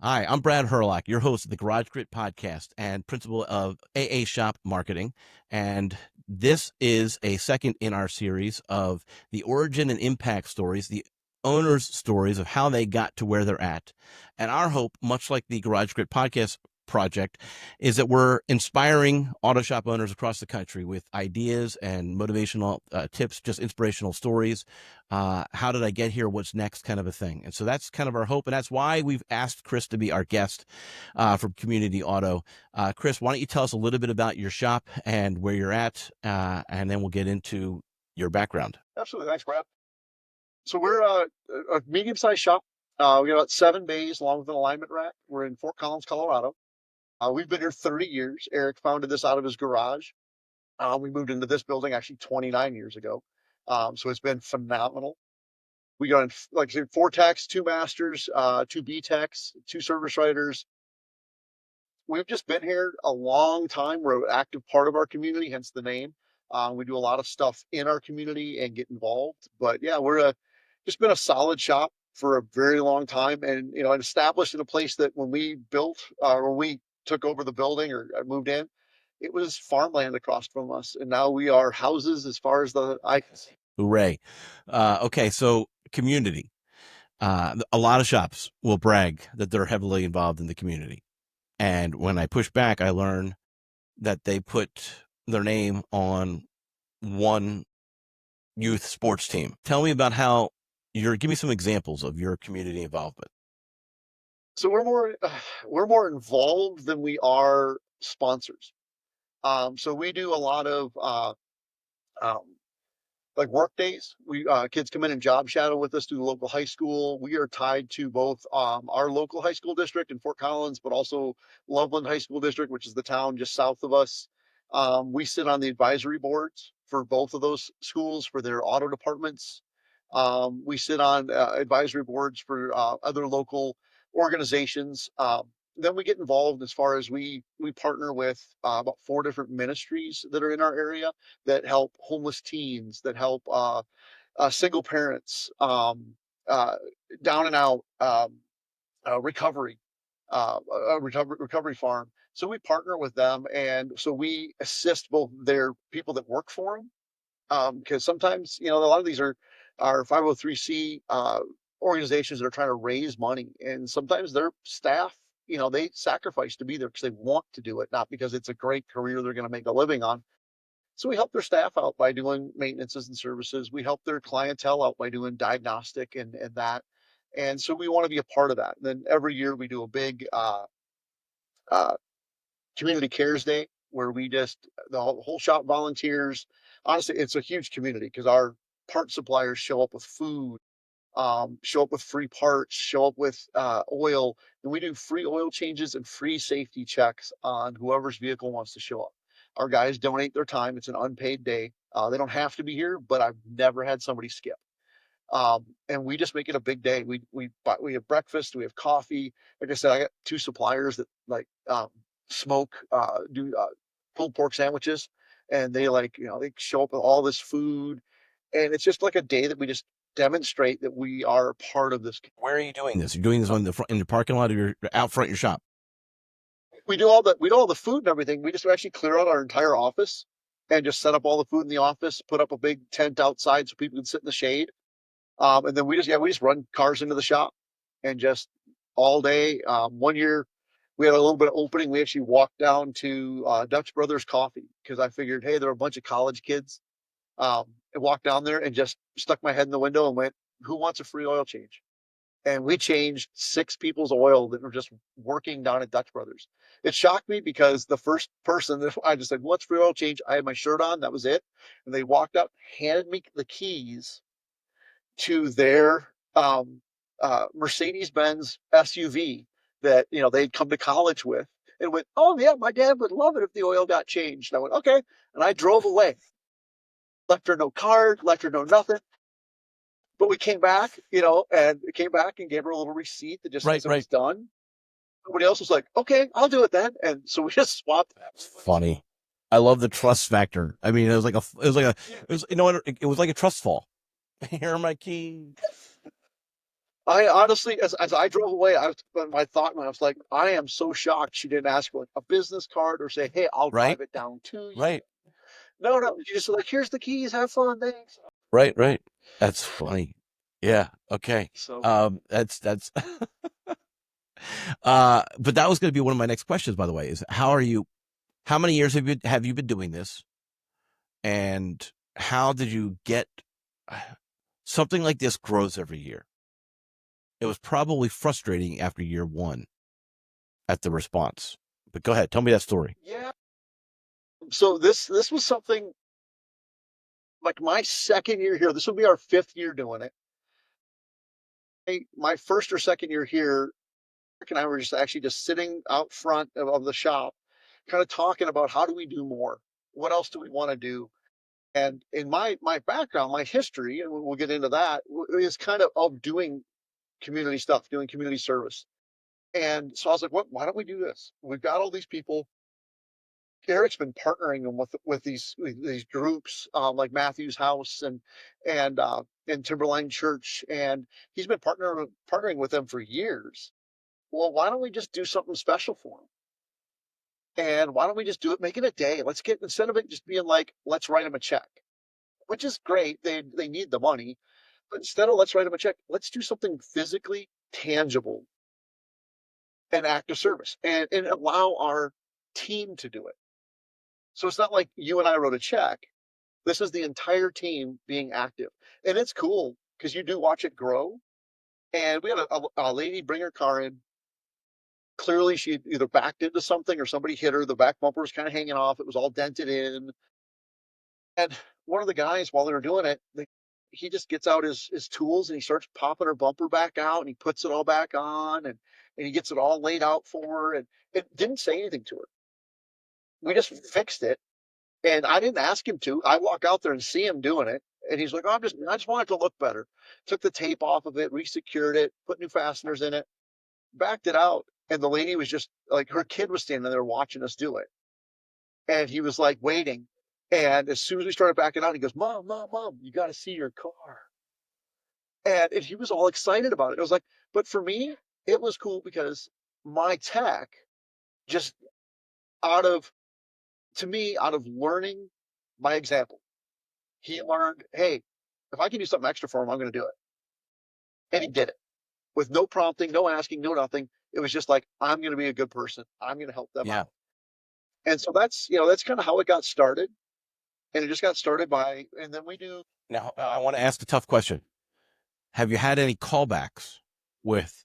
Hi, I'm Brad Hurlock, your host of the Garage Grit podcast and principal of AA Shop Marketing. And this is a second in our series of the origin and impact stories, the owners' stories of how they got to where they're at. And our hope, much like the Garage Grit podcast project, is that we're inspiring auto shop owners across the country with ideas and motivational tips, just inspirational stories. How did I get here? What's next? Kind of a thing. And so that's kind of our hope. And that's why we've asked Chris to be our guest from Community Auto. Chris, why don't you tell us a little bit about your shop and where you're at, and then we'll get into your background. Absolutely. Thanks, Brad. So we're a medium-sized shop. We got about 7 bays along with an alignment rack. We're in Fort Collins, Colorado. We've been here 30 years. Eric founded this out of his garage. We moved into this building actually 29 years ago. So it's been phenomenal. We got, like I said, 4 techs, 2 masters, 2 B techs, 2 service writers. We've just been here a long time. We're an active part of our community, hence the name. We do a lot of stuff in our community and get involved. But yeah, just been a solid shop for a very long time, and and established in a place that when we built, when we took over the building or moved in, it was farmland across from us, and now we are houses as far as the eye can see. Hooray. Okay, so community. A lot of shops will brag that they're heavily involved in the community. And when I push back, I learn that they put their name on one youth sports team. Tell me about give me some examples of your community involvement. So we're more involved than we are sponsors. So we do a lot of um, like work days. We kids come in and job shadow with us through the local high school. We are tied to both our local high school district in Fort Collins, but also Loveland High School District, which is the town just south of us. We sit on the advisory boards for both of those schools for their auto departments. We sit on advisory boards for other local organizations. Then we get involved as far as we partner with about 4 different ministries that are in our area that help homeless teens, that help single parents, uh, down and out, recovery, recovery farm. So we partner with them, and so we assist both their people that work for them, because sometimes a lot of these are 503c organizations that are trying to raise money, and sometimes their staff, they sacrifice to be there because they want to do it, not because it's a great career they're going to make a living on. So we help their staff out by doing maintenances and services. We help their clientele out by doing diagnostic and that. And so we want to be a part of that. And then every year we do a big uh, community cares day where the whole shop volunteers. Honestly, it's a huge community because our part suppliers show up with food, show up with free parts, show up with oil, and we do free oil changes and free safety checks on whoever's vehicle wants to show up. Our guys donate their time. It's an unpaid day. They don't have to be here, but I've never had somebody skip. And we just make it a big day. We have breakfast, we have coffee. Like I said, I got 2 suppliers that like smoke, do pulled pork sandwiches, and they show up with all this food, and it's just like a day that we just demonstrate that we are part of this. Where are you doing this? You're doing this on the front in the parking lot of your out front of your shop. We do all the food and everything. We just actually clear out our entire office and just set up all the food in the office, put up a big tent outside so people can sit in the shade. And then we just run cars into the shop and just all day. One year we had a little bit of opening. We actually walked down to Dutch Brothers Coffee because I figured, hey, there are a bunch of college kids. And walked down there and just stuck my head in the window and went, who wants a free oil change? And we changed 6 people's oil that were just working down at Dutch Brothers. It shocked me because the first person that I just said, what's free oil change? I had my shirt on. That was it. And they walked up, handed me the keys to their Mercedes-Benz SUV that they'd come to college with, and went, "Oh yeah, my dad would love it if the oil got changed." And I went, "Okay," and I drove away. Left her no card, left her no nothing. But we came back, and gave her a little receipt that just Right, says it right. was done. Somebody else was like, "Okay, I'll do it then," and so we just swapped. That's funny. I love the trust factor. I mean, it was like a trust fall. Here are my keys. I honestly, as I drove away, my thought when I was like, I am so shocked she didn't ask for like a business card or say, hey, I'll Right, drive it down to you. right, No, no, you just like, here's the keys, have fun, thanks. right, right. That's funny. Yeah. Okay. So That's but that was going to be one of my next questions, by the way, is how many years have you been doing this? And how did you get something like this grows every year? It was probably frustrating after year one at the response. But go ahead, tell me that story. yeah, so this was something like my second year here. This will be our fifth year doing it. My first or second year here, Rick and I were just sitting out front of the shop, kind of talking about how do we do more? What else do we want to do? And in my background, my history, and we'll get into that, is kind of doing community stuff, doing community service. And so I was like, what? Why don't we do this? We've got all these people. Eric's been partnering them with these groups like Matthew's House and Timberline Church, and he's been partnering with them for years. Well, why don't we just do something special for them? And why don't we just do it, make it a day? Let's get instead of it just being like, let's write them a check, which is great. They need the money, but instead of let's write them a check, let's do something physically tangible, an act of service, and allow our team to do it. So it's not like you and I wrote a check. This is the entire team being active. And it's cool because you do watch it grow. And we had a lady bring her car in. Clearly, she either backed into something or somebody hit her. The back bumper was kind of hanging off. It was all dented in. And one of the guys, while they were doing it, he just gets out his tools and he starts popping her bumper back out and he puts it all back on and he gets it all laid out for her. And it didn't say anything to her. We just fixed it. And I didn't ask him to. I walk out there and see him doing it. And he's like, oh, I just want it to look better. Took the tape off of it, resecured it, put new fasteners in it, backed it out. And the lady was just like, her kid was standing there watching us do it. And he was like waiting. And as soon as we started backing out, he goes, Mom, Mom, Mom, you got to see your car. And he was all excited about it. It was like, but for me, it was cool because my tech just out of, to me, out of learning my example, he learned, hey, if I can do something extra for him, I'm going to do it. And he did it with no prompting, no asking, no nothing. It was just like, I'm going to be a good person. I'm going to help them Yeah. out. And so that's kind of how it got started. And it just got started by, and then we do. Now I want to ask a tough question. Have you had any callbacks with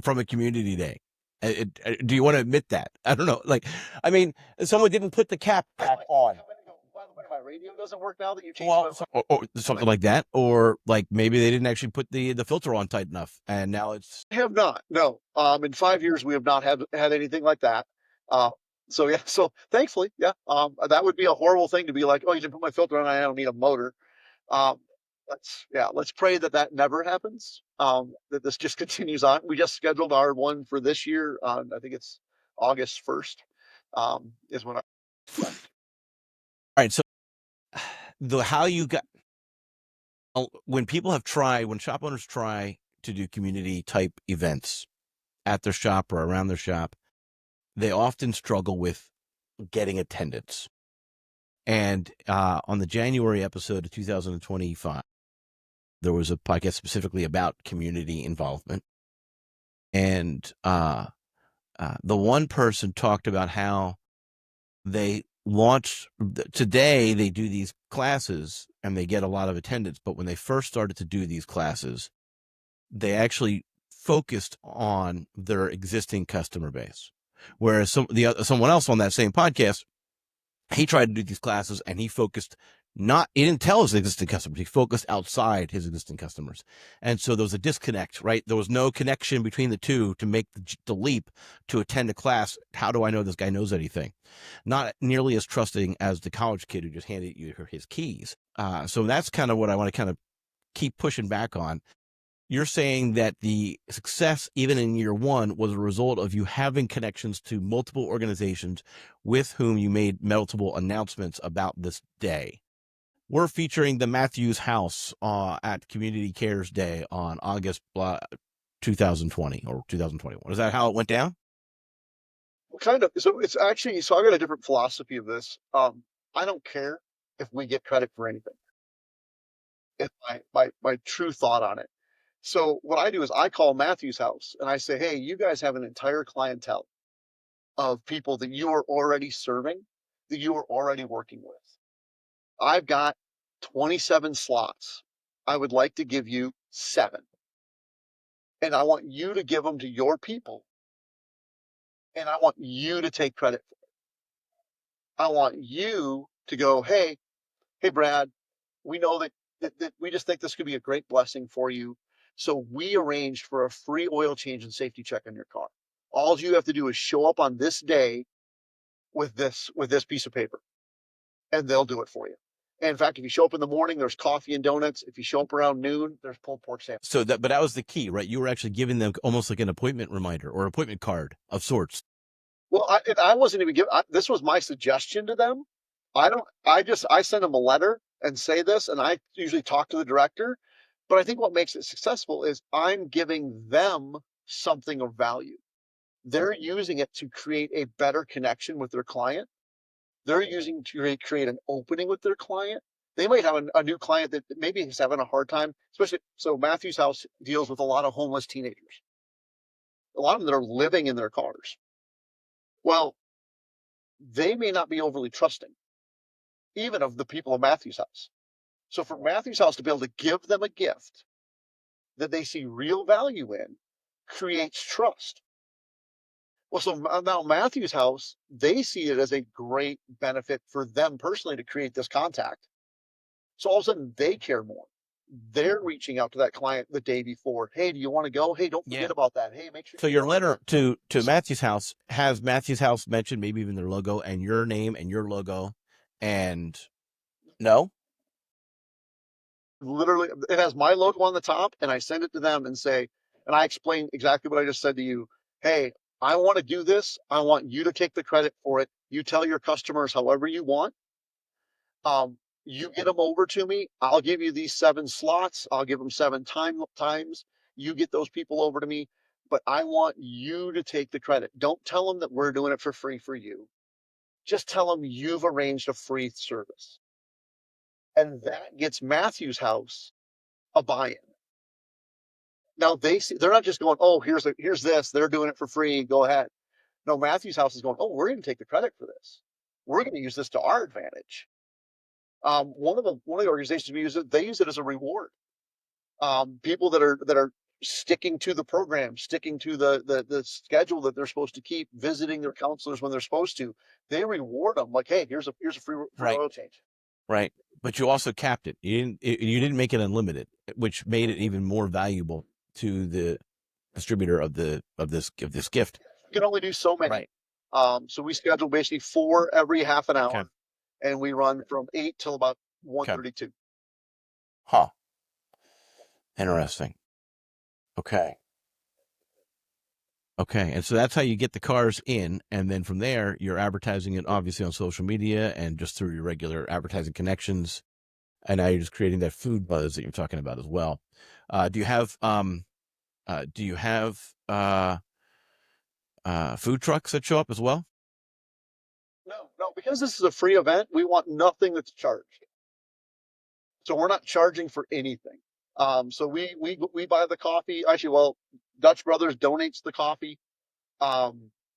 from a community day? Do you want to admit that? I don't know. Like, I mean, someone didn't put the cap back on. By the way, my radio doesn't work now that you changed Well, or something like that, or like maybe they didn't actually put the filter on tight enough, and now it's I have not. No. In 5 years, we have not had anything like that. Uh, so yeah. So thankfully, yeah. That would be a horrible thing to be like, oh, you didn't put my filter on. I don't need a motor. Um, let's pray that that never happens. That this just continues on. We just scheduled our one for this year. I think it's August 1st. Is when I. all right. So the how you got when people have tried when shop owners try to do community type events at their shop or around their shop, they often struggle with getting attendance. And on the January episode of 2025, there was a podcast specifically about community involvement. And the one person talked about how they launched today, they do these classes and they get a lot of attendance. But when they first started to do these classes, they actually focused on their existing customer base. Whereas someone else on that same podcast, he tried to do these classes and he didn't tell his existing customers. He focused outside his existing customers. And so there was a disconnect, right? There was no connection between the two to make the leap to attend a class. How do I know this guy knows anything? Not nearly as trusting as the college kid who just handed you his keys. So that's kind of what I want to kind of keep pushing back on. You're saying that the success, even in year one, was a result of you having connections to multiple organizations with whom you made multiple announcements about this day. we're featuring the Matthews House at Community Cares Day on August 2020 or 2021. Is that how it went down? Kind of. So it's actually, so I got a different philosophy of this. I don't care if we get credit for anything. It's my true thought on it. So what I do is I call Matthew's house and I say, hey, you guys have an entire clientele of people that you are already serving, that you are already working with. I've got 27 slots. I would like to give you 7. And I want you to give them to your people. And I want you to take credit for it. I want you to go, hey, Brad, we know that we just think this could be a great blessing for you. So we arranged for a free oil change and safety check on your car. All you have to do is show up on this day with this piece of paper, and they'll do it for you. And in fact, if you show up in the morning, there's coffee and donuts. If you show up around noon, there's pulled pork sandwich. So but that was the key, right? You were actually giving them almost like an appointment reminder or appointment card of sorts. Well, I wasn't even giving. This was my suggestion to them. I don't. I send them a letter and say this, and I usually talk to the director. But I think what makes it successful is I'm giving them something of value. They're using it to create a better connection with their client. They're using to create an opening with their client. They might have a new client that maybe is having a hard time, especially. So Matthew's house deals with a lot of homeless teenagers, a lot of them that are living in their cars. Well, they may not be overly trusting, even of the people of Matthew's house. So for Matthew's house to be able to give them a gift that they see real value in creates trust. Well, so now Matthew's house, they see it as a great benefit for them personally to create this contact. So all of a sudden they care more. They're reaching out to that client the day before. Hey, do you want to go? Hey, don't forget about that. Hey, make sure. So your letter to Matthew's house has Matthew's house mentioned, maybe even their logo and your name and your logo, and no. Literally, it has my logo on the top, and I send it to them and say, and I explain exactly what I just said to you. Hey, I want to do this. I want you to take the credit for it. You tell your customers however you want. You get them over to me. I'll give you these 7 slots. I'll give them 7 times. You get those people over to me, but I want you to take the credit. Don't tell them that we're doing it for free for you. Just tell them you've arranged a free service. And that gets Matthew's house a buy-in. Now they're not just going, oh, here's this. They're doing it for free. Go ahead. No, Matthew's house is going, oh, we're going to take the credit for this. We're going to use this to our advantage. One of the organizations we use it, they use it as a reward. People that are sticking to the program, sticking to the schedule that they're supposed to keep, visiting their counselors when they're supposed to, they reward them like, hey, here's a free Right. oil change. Right. But you also capped it. You didn't make it unlimited, which made it even more valuable to the distributor of this gift. You can only do so many. Right. So we schedule basically 4 every half an hour, Okay. and we run from 8 till about Okay. 1:32. Huh. Interesting. Okay. Okay. And so that's how you get the cars in. And then from there, you're advertising it obviously on social media and just through your regular advertising connections. And now you're just creating that food buzz that you're talking about as well. Do you have food trucks that show up as well? No, because this is a free event, we want nothing that's charged. So we're not charging for anything. So we buy the coffee. Actually, well, Dutch Brothers donates the coffee.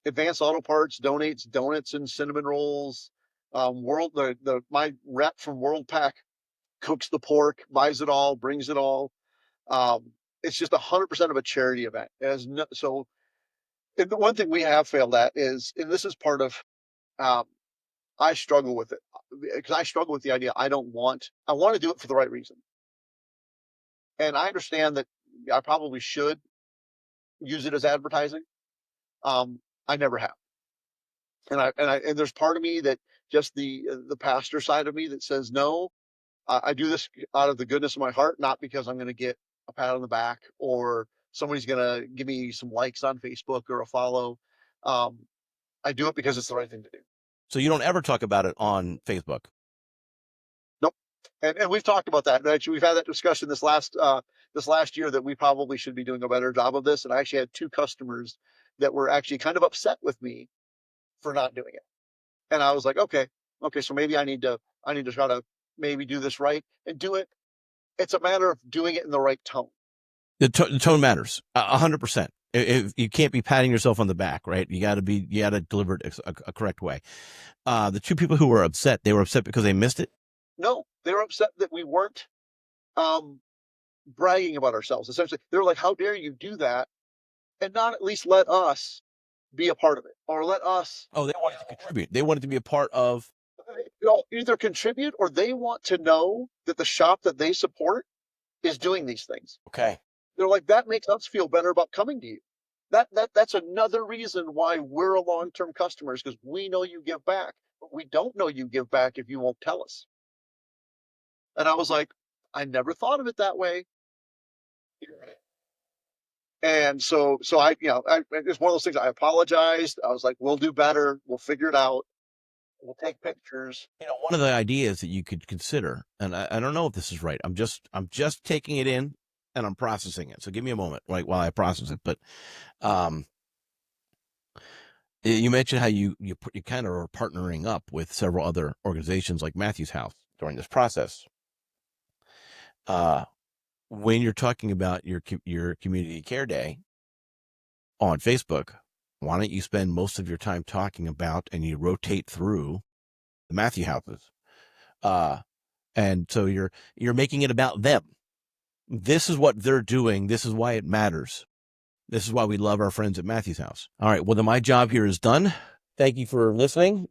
Advanced Auto Parts donates donuts and cinnamon rolls. My rep from World Pack cooks the pork, buys it all, brings it all. It's just 100% of a charity event. And the one thing we have failed at is, and this is part of, um, I struggle with it because I struggle with the idea. I want to do it for the right reason. And I understand that I probably should use it as advertising. I never have. And there's part of me that just the pastor side of me that says, no, I do this out of the goodness of my heart, not because I'm going to get a pat on the back or somebody's going to give me some likes on Facebook or a follow. I do it because it's the right thing to do. So you don't ever talk about it on Facebook? Nope. And we've talked about that. Actually, we've had that discussion this last year that we probably should be doing a better job of this. And I actually had two customers that were actually kind of upset with me for not doing it. And I was like, okay, so maybe I need to try to maybe do this right and do it. It's a matter of doing it in the right tone. The tone matters 100%. If you can't be patting yourself on the back, right? You got to deliver it a correct way. The two people who were upset, they were upset because they missed it. No, they were upset that we weren't um, bragging about ourselves. Essentially, they were like, "How dare you do that and not at least let us be a part of it, or let us, Oh, they wanted to contribute. They wanted to be a part of. either contribute, or they want to know that the shop that they support is doing these things." Okay. They're like, "That makes us feel better about coming to you. That's another reason why we're a long-term customers, because we know you give back, but we don't know you give back if you won't tell us." And I was like, I never thought of it that way. And so it's one of those things. I apologized. I was like, we'll do better. We'll figure it out. We'll take pictures. One of the ideas that you could consider, and I don't know if this is right. I'm just taking it in and I'm processing it. So give me a moment, right, while I process it. But um, you mentioned how you kind of are partnering up with several other organizations like Matthew's House during this process. Uh, when you're talking about your community care day on Facebook, why don't you spend most of your time talking about and you rotate through the Matthew houses? Uh, and so you're making it about them. This is what they're doing. This is why it matters. This is why we love our friends at Matthew's House. All right. Well, then my job here is done. Thank you for listening.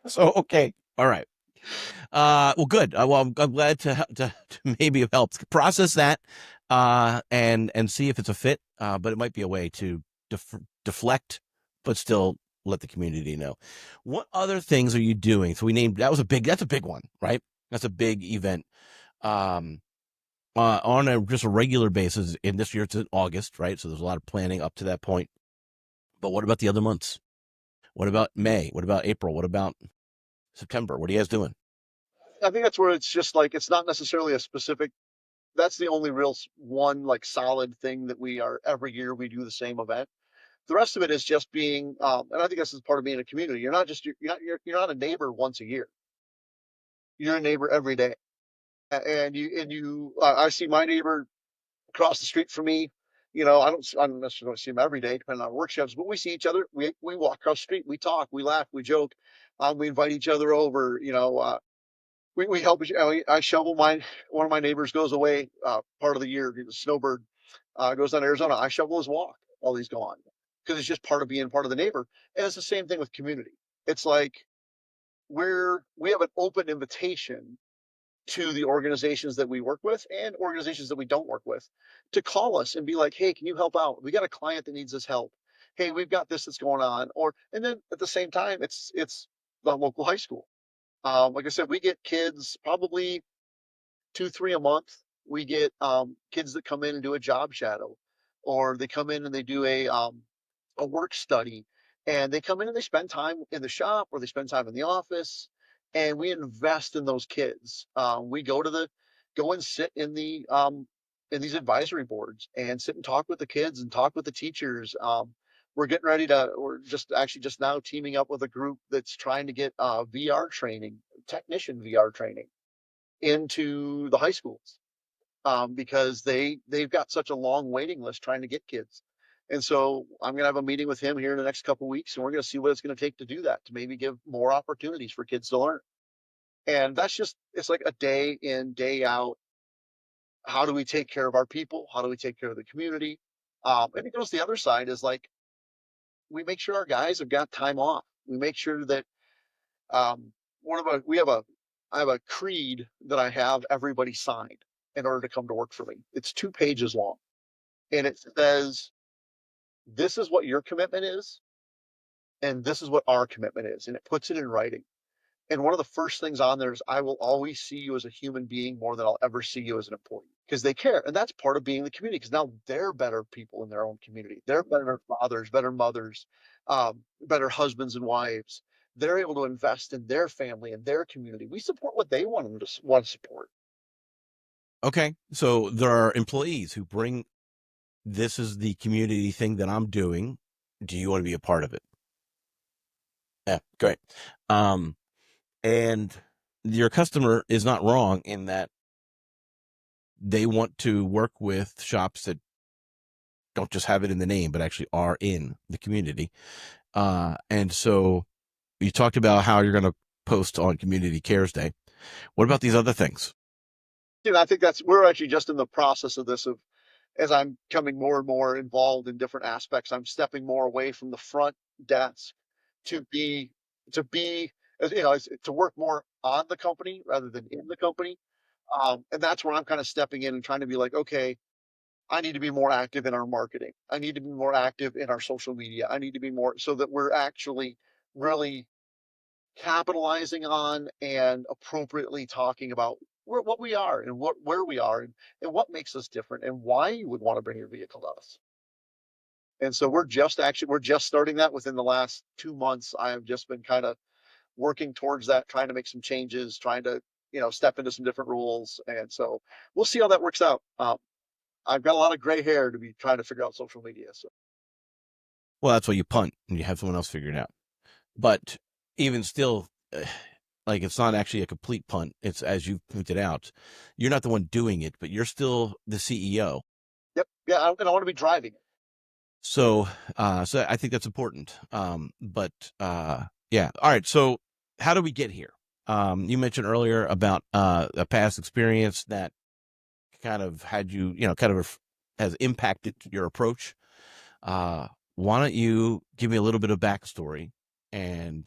So, okay. All right. Well, good. Well, I'm glad to maybe have helped process that, and see if it's a fit. But it might be a way to deflect, but still let the community know. What other things are you doing? So we named that's a big one, right? That's a big event. Um, on just a regular basis. In this year, it's in August, right? So there's a lot of planning up to that point. But what about the other months? What about May? What about April? What about September? What are you guys doing? I think that's where it's just like, it's not necessarily a specific. That's the only real one like solid thing that we are every year we do the same event. The rest of it is just being, and I think this is part of being a community. You're not a neighbor once a year. You're a neighbor every day. I see my neighbor across the street from me. I don't necessarily see him every day, depending on work shifts, but we see each other. We walk across the street, we talk, we laugh, we joke, we invite each other over. We help I shovel one of my neighbors goes away part of the year. The snowbird goes down to Arizona. I shovel his walk while he's gone, because it's just part of being part of the neighbor. And it's the same thing with community. It's like we have an open invitation to the organizations that we work with and organizations that we don't work with to call us and be like, "Hey, can you help out? We got a client that needs this help. Hey, we've got this that's going on." And then at the same time, it's the local high school. Like I said, we get kids probably two, three a month. We get kids that come in and do a job shadow, or they come in and they do a work study, and they come in and they spend time in the shop or they spend time in the office, and we invest in those kids. We go and sit in these advisory boards and sit and talk with the kids and talk with the teachers. We're just now teaming up with a group that's trying to get VR training, technician VR training into the high schools, because they've got such a long waiting list trying to get kids. And so I'm going to have a meeting with him here in the next couple of weeks, and we're going to see what it's going to take to do that, to maybe give more opportunities for kids to learn. And it's like a day in, day out. How do we take care of our people? How do we take care of the community? And it goes the other side is like, we make sure our guys have got time off. We make sure that um, one of a we have a I have a creed that I have everybody sign in order to come to work for me. It's 2 pages long, and it says, "This is what your commitment is, and this is what our commitment is," and it puts it in writing. And one of the first things on there is, "I will always see you as a human being more than I'll ever see you as an employee," because they care, and that's part of being the community. Because now they're better people in their own community. They're better fathers, better mothers, better husbands and wives. they're able to invest in their family and their community. We support what they want them to want to support. Okay. So there are employees who bring, this is the community thing that I'm doing. Do you want to be a part of it? Yeah, great. Um, and your customer is not wrong in that they want to work with shops that don't just have it in the name, but actually are in the community. And so you talked about how you're going to post on Community Cares Day. What about these other things? I think we're actually just in the process of this, of as I'm becoming more and more involved in different aspects, I'm stepping more away from the front desk to be to be as you know to work more on the company rather than in the company. And that's where I'm kind of stepping in and trying to be like, okay, I need to be more active in our marketing. I need to be more active in our social media. I need to be more so that we're actually really capitalizing on and appropriately talking about what we are and where we are, and what makes us different and why you would want to bring your vehicle to us. And so we're just starting that within the last 2 months. I have just been kind of working towards that, trying to make some changes, trying to step into some different rules. And so we'll see how that works out. I've got a lot of gray hair to be trying to figure out social media. So Well, that's why you punt and you have someone else figure it out. But even still, like, it's not actually a complete punt. It's, as you pointed out, you're not the one doing it, but you're still the CEO. yep, yeah, and I want to be driving. So I think that's important. But yeah. All right. So how do we get here? You mentioned earlier about a past experience that kind of had you, kind of has impacted your approach. Why don't you give me a little bit of backstory? And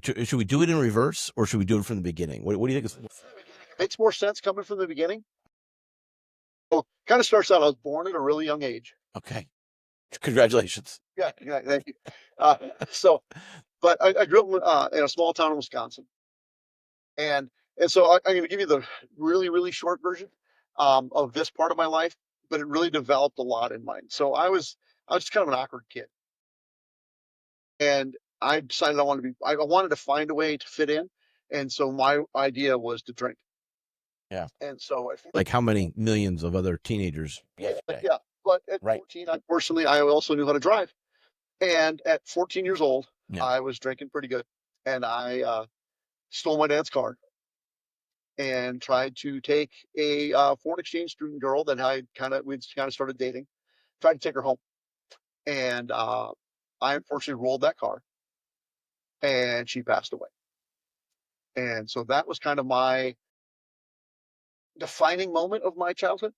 should we do it in reverse, or should we do it from the beginning? What do you think is Makes more sense coming from the beginning. Well, kind of starts out. I was born at a really young age. okay? Congratulations. Yeah, yeah, thank you. Uh, so, but I grew up in a small town in Wisconsin, and so I'm going to give you the really really short version of this part of my life, but it really developed a lot in mine. So I was just kind of an awkward kid, and I decided I wanted to find a way to fit in, and so my idea was to drink. Yeah. And so Like how many millions of other teenagers yesterday? yeah, but at Right. 14, unfortunately, I also knew how to drive. And at 14 years old, Yeah. I was drinking pretty good, and I stole my dad's car and tried to take a foreign exchange student girl that we'd kind of started dating. Tried to take her home, and I unfortunately rolled that car, and she passed away. And so that was kind of my defining moment of my childhood,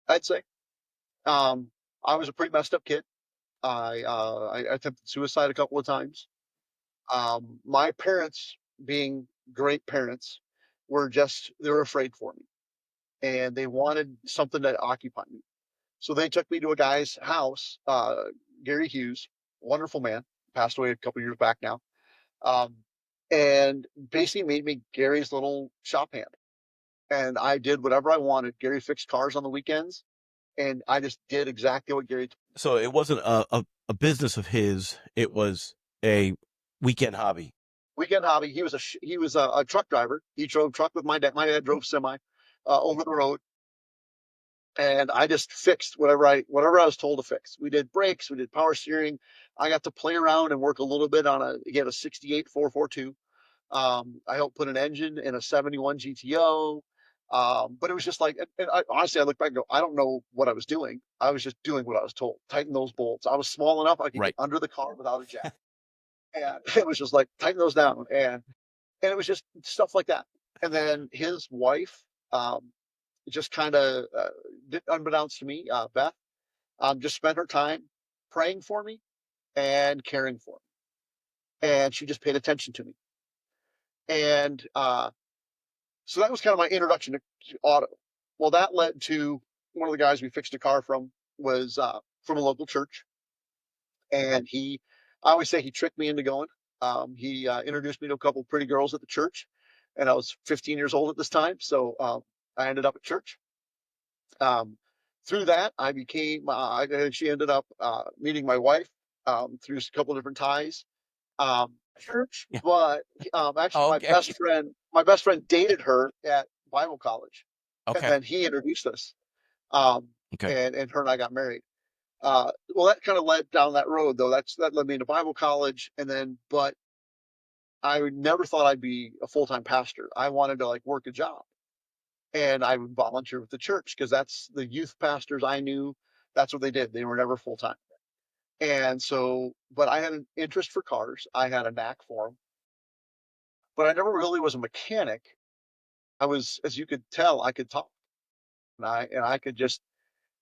I'd say. Um, I was a pretty messed up kid. I attempted suicide a couple of times. My parents, being great parents, they were afraid for me, and they wanted something to occupy me. So they took me to a guy's house, Gary Hughes, wonderful man, passed away a couple of years back now, um, and basically made me Gary's little shop hand. And I did whatever I wanted. Gary fixed cars on the weekends, and I just did exactly what Gary. So it wasn't a business of his; it was a weekend hobby. Weekend hobby. He was a truck driver. He drove truck with my dad. My dad drove semi over the road, and I just fixed whatever I was told to fix. We did brakes, we did power steering. I got to play around and work a little bit on a 68 442. I helped put an engine in a 71 GTO. But it was just like, and honestly, I look back and go, I don't know what I was doing. I was just doing what I was told. Tighten those bolts. I was small enough I could get Right. under the car without a jack, and it was just like tighten those down, and it was just stuff like that. And then his wife, um, just kind of, unbeknownst to me, Beth, just spent her time praying for me and caring for me. And she just paid attention to me. And so that was kind of my introduction to auto. Well, that led to one of the guys we fixed a car from was from a local church. And I always say he tricked me into going. He introduced me to a couple of pretty girls at the church. And I was 15 years old at this time. So I ended up at church. Um, Through that, she ended up meeting my wife through a couple of different ties. church, Yeah. but actually Okay. my best friend dated her at Bible college, and Okay. then he introduced us, um, Okay. and her and I got married. Well, that kind of led down that road, though. That led me into Bible college, and then, but I never thought I'd be a full time pastor. I wanted to like work a job, and I would volunteer with the church because that's the youth pastors I knew. That's what they did. They were never full time. And so, but I had an interest for cars. I had a knack for them, but I never really was a mechanic. I was, as you could tell, I could talk, and I could just.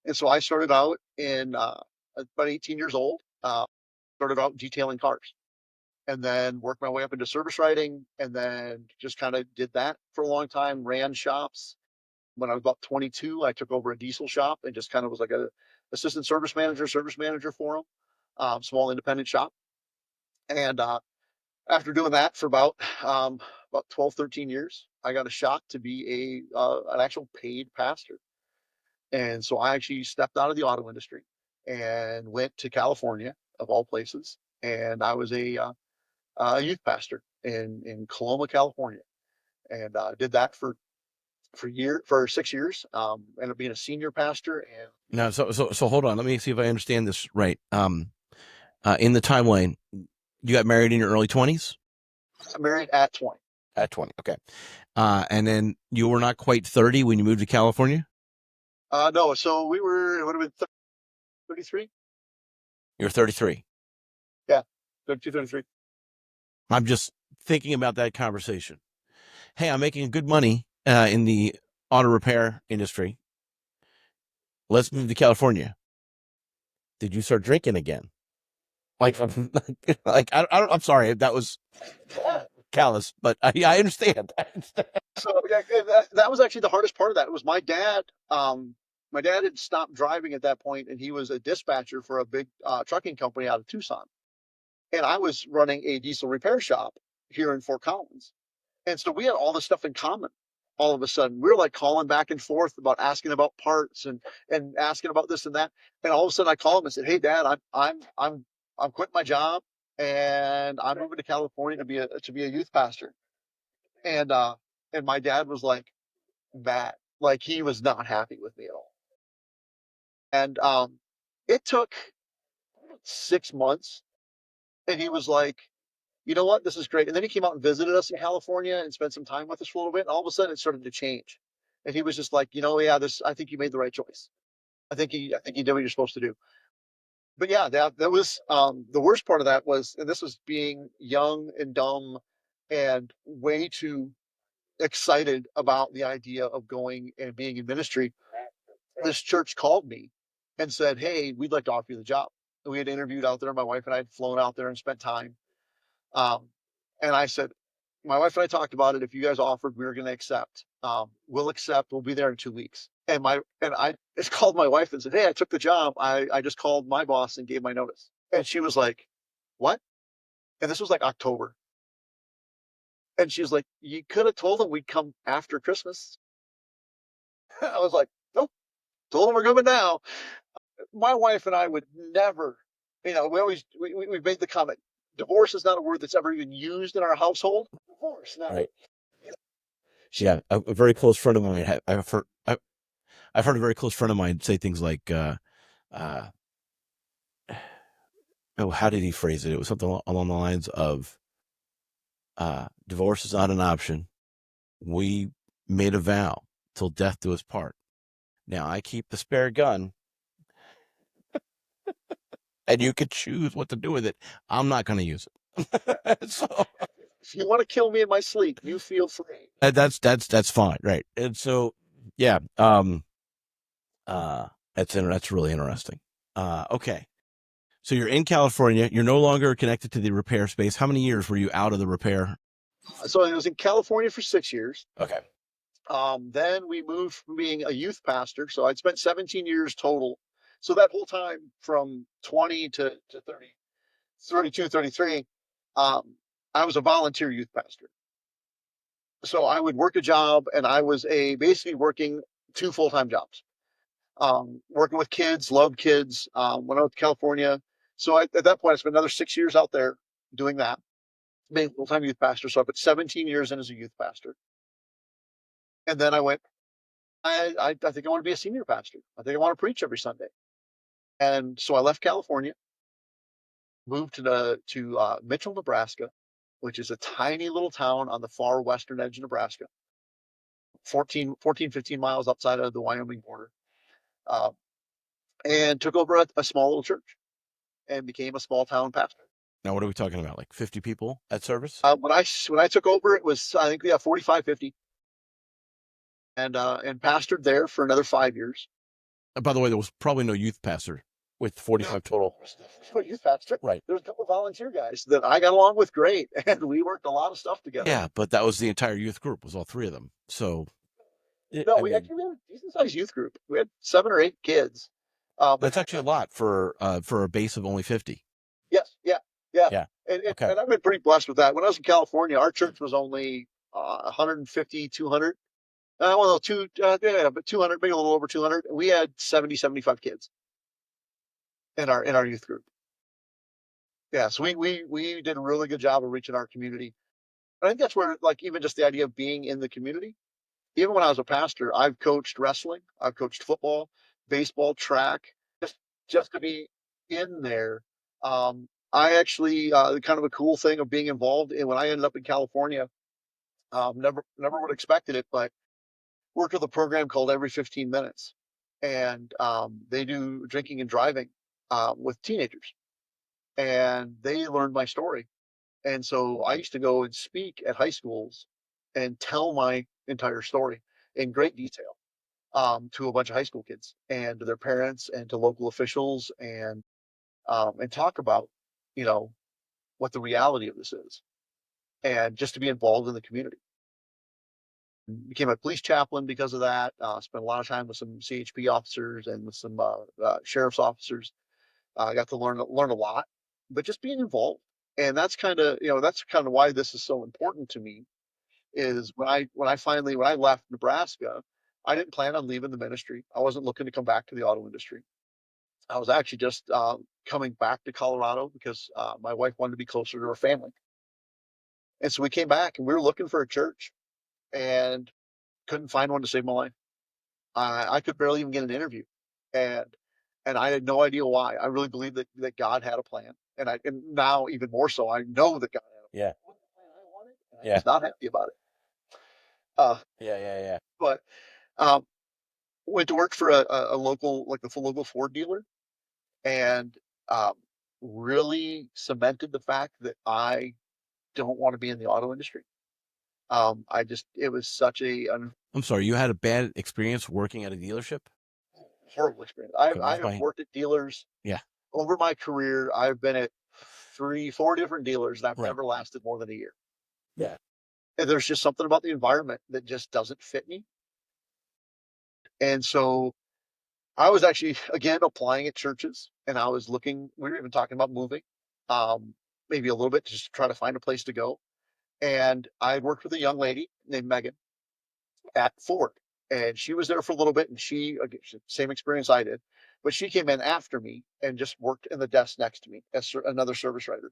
And so I started out in about 18 years old. Started out detailing cars, and then worked my way up into service writing, and then just kind of did that for a long time. Ran shops. When I was about 22, I took over a diesel shop and just kind of was like a assistant service manager for them, small independent shop. And after doing that for about 12, 13 years, I got a shot to be a an actual paid pastor. And so I actually stepped out of the auto industry and went to California, of all places. And I was a youth pastor in Coloma, California, and did that for 6 years. Ended up being a senior pastor, and Now, so hold on. Let me see if I understand this right. In the timeline, you got married in your early 20s? got married at 20. At 20. Okay. And then you were not quite 30 when you moved to California? No, so it would have been 33. You're 33. Yeah, 32, 33. I'm just thinking about that conversation. Hey, I'm making good money in the auto repair industry. Let's move to California. Did you start drinking again? Like, I'm sorry if that was callous, but I understand. So yeah, that was actually the hardest part of that. It was my dad. My dad had stopped driving at that point, and he was a dispatcher for a big trucking company out of Tucson. And I was running a diesel repair shop here in Fort Collins. And so we had all this stuff in common. All of a sudden, we were like calling back and forth about asking about parts and asking about this and that. And all of a sudden, I called him and said, "Hey, Dad, I'm quitting my job, and I'm moving to California to be a youth pastor." And and my dad was like mad, like he was not happy with me at all. And it took 6 months, and he was like, "You know what? This is great." And then he came out and visited us in California and spent some time with us for a little bit. And all of a sudden, it started to change. And he was just like, "Yeah, this. I think you made the right choice. I think you did what you're supposed to do." But yeah, that was the worst part of that was, and this was being young and dumb, and way too excited about the idea of going and being in ministry. This church called me and said, "Hey, we'd like to offer you the job." And we had interviewed out there. My wife and I had flown out there and spent time. Um, and I said, my wife and I talked about it. If you guys offered, we were going to accept. We'll accept. We'll be there in 2 weeks. And I just called my wife and said, "Hey, I took the job. I just called my boss and gave my notice." And she was like, "What?" And this was like October. And she was like, "You could have told them we'd come after Christmas." I was like, "Nope. Told them we're coming now." My wife and I would never, we made the comment, divorce is not a word that's ever even used in our household. Divorce, never. Right. She, Yeah. A very close friend of mine, I've heard a very close friend of mine say things like, uh, oh, how did he phrase it? It was something along the lines of, divorce is not an option. We made a vow till death do us part. Now I keep the spare gun, and you could choose what to do with it. I'm not going to use it. So if you want to kill me in my sleep, you feel free. that's fine, right? And so, yeah, that's really interesting. Okay, so you're in California. You're no longer connected to the repair space. How many years were you out of the repair? So I was in California for 6 years. Okay, Then we moved from being a youth pastor. So I'd spent 17 years total. So that whole time from 20 to 30, 32, 33, I was a volunteer youth pastor. So I would work a job, and I was basically working two full-time jobs. Working with kids, loved kids. Went out to California. So at that point, I spent another 6 years out there doing that. being a full-time youth pastor. So I put 17 years in as a youth pastor. And then I went, I think I want to be a senior pastor. I think I want to preach every Sunday. And so I left California, moved to Mitchell, Nebraska, which is a tiny little town on the far western edge of Nebraska, 14, 15 miles outside of the Wyoming border, uh, and took over a small little church and became a small town pastor. Now, what are we talking about? Like 50 people at service? When I took over, it was, I think, yeah, 45, 50, and pastored there for another 5 years. By the way, there was probably no youth pastor with 45 total. Youth pastor. Right. There was a couple of volunteer guys that I got along with great, and we worked a lot of stuff together. Yeah, but that was the entire youth group, was all three of them. So No, we actually had a decent sized youth group. We had 7 or 8 kids. That's actually a lot for a base of only 50. Yes, yeah. Yeah. And Okay. and I've been pretty blessed with that. When I was in California, our church was only 150, 200. Well, but 200, maybe a little over 200. We had 70, 75 kids in our youth group. Yeah, so we did a really good job of reaching our community. I think that's where, like, even just the idea of being in the community. Even when I was a pastor, I've coached wrestling, I've coached football, baseball, track, just to be in there. I actually, kind of a cool thing of being involved in when I ended up in California. Never would have expected it, but worked with a program called Every 15 Minutes, and they do drinking and driving with teenagers, and they learned my story. And so I used to go and speak at high schools and tell my entire story in great detail, to a bunch of high school kids and to their parents and to local officials, and talk about, you know, what the reality of this is, and just to be involved in the community. Became a police chaplain because of that. Spent a lot of time with some CHP officers and with some sheriff's officers. I got to learn a lot, but just being involved. And that's kind of why this is so important to me. Is when I left Nebraska, I didn't plan on leaving the ministry. I wasn't looking to come back to the auto industry. I was actually just coming back to Colorado because my wife wanted to be closer to her family. And so we came back and we were looking for a church and couldn't find one to save my life. I could barely even get an interview, and and I had no idea why. I really believed that God had a plan, and now even more so, I know that God had a plan. Yeah. It wasn't the plan I wanted, and I Yeah. was not happy about it. Uh, Yeah. but um, went to work for a local, like the local Ford dealer, and um, really cemented the fact that I don't want to be in the auto industry. It was such I'm sorry, you had a bad experience working at a dealership? horrible experience. I Okay, I what's have my worked at dealers yeah. over my career. I've been at 3, 4 different dealers, and I've Right. never lasted more than a year. Yeah. And there's just something about the environment that just doesn't fit me. And so I was actually again applying at churches, and I was looking. We were even talking about moving, um, maybe a little bit, just to try to find a place to go. And I worked with a young lady named Megan at Ford, and she was there for a little bit, and again, same experience I did, but she came in after me and just worked in the desk next to me as another service writer.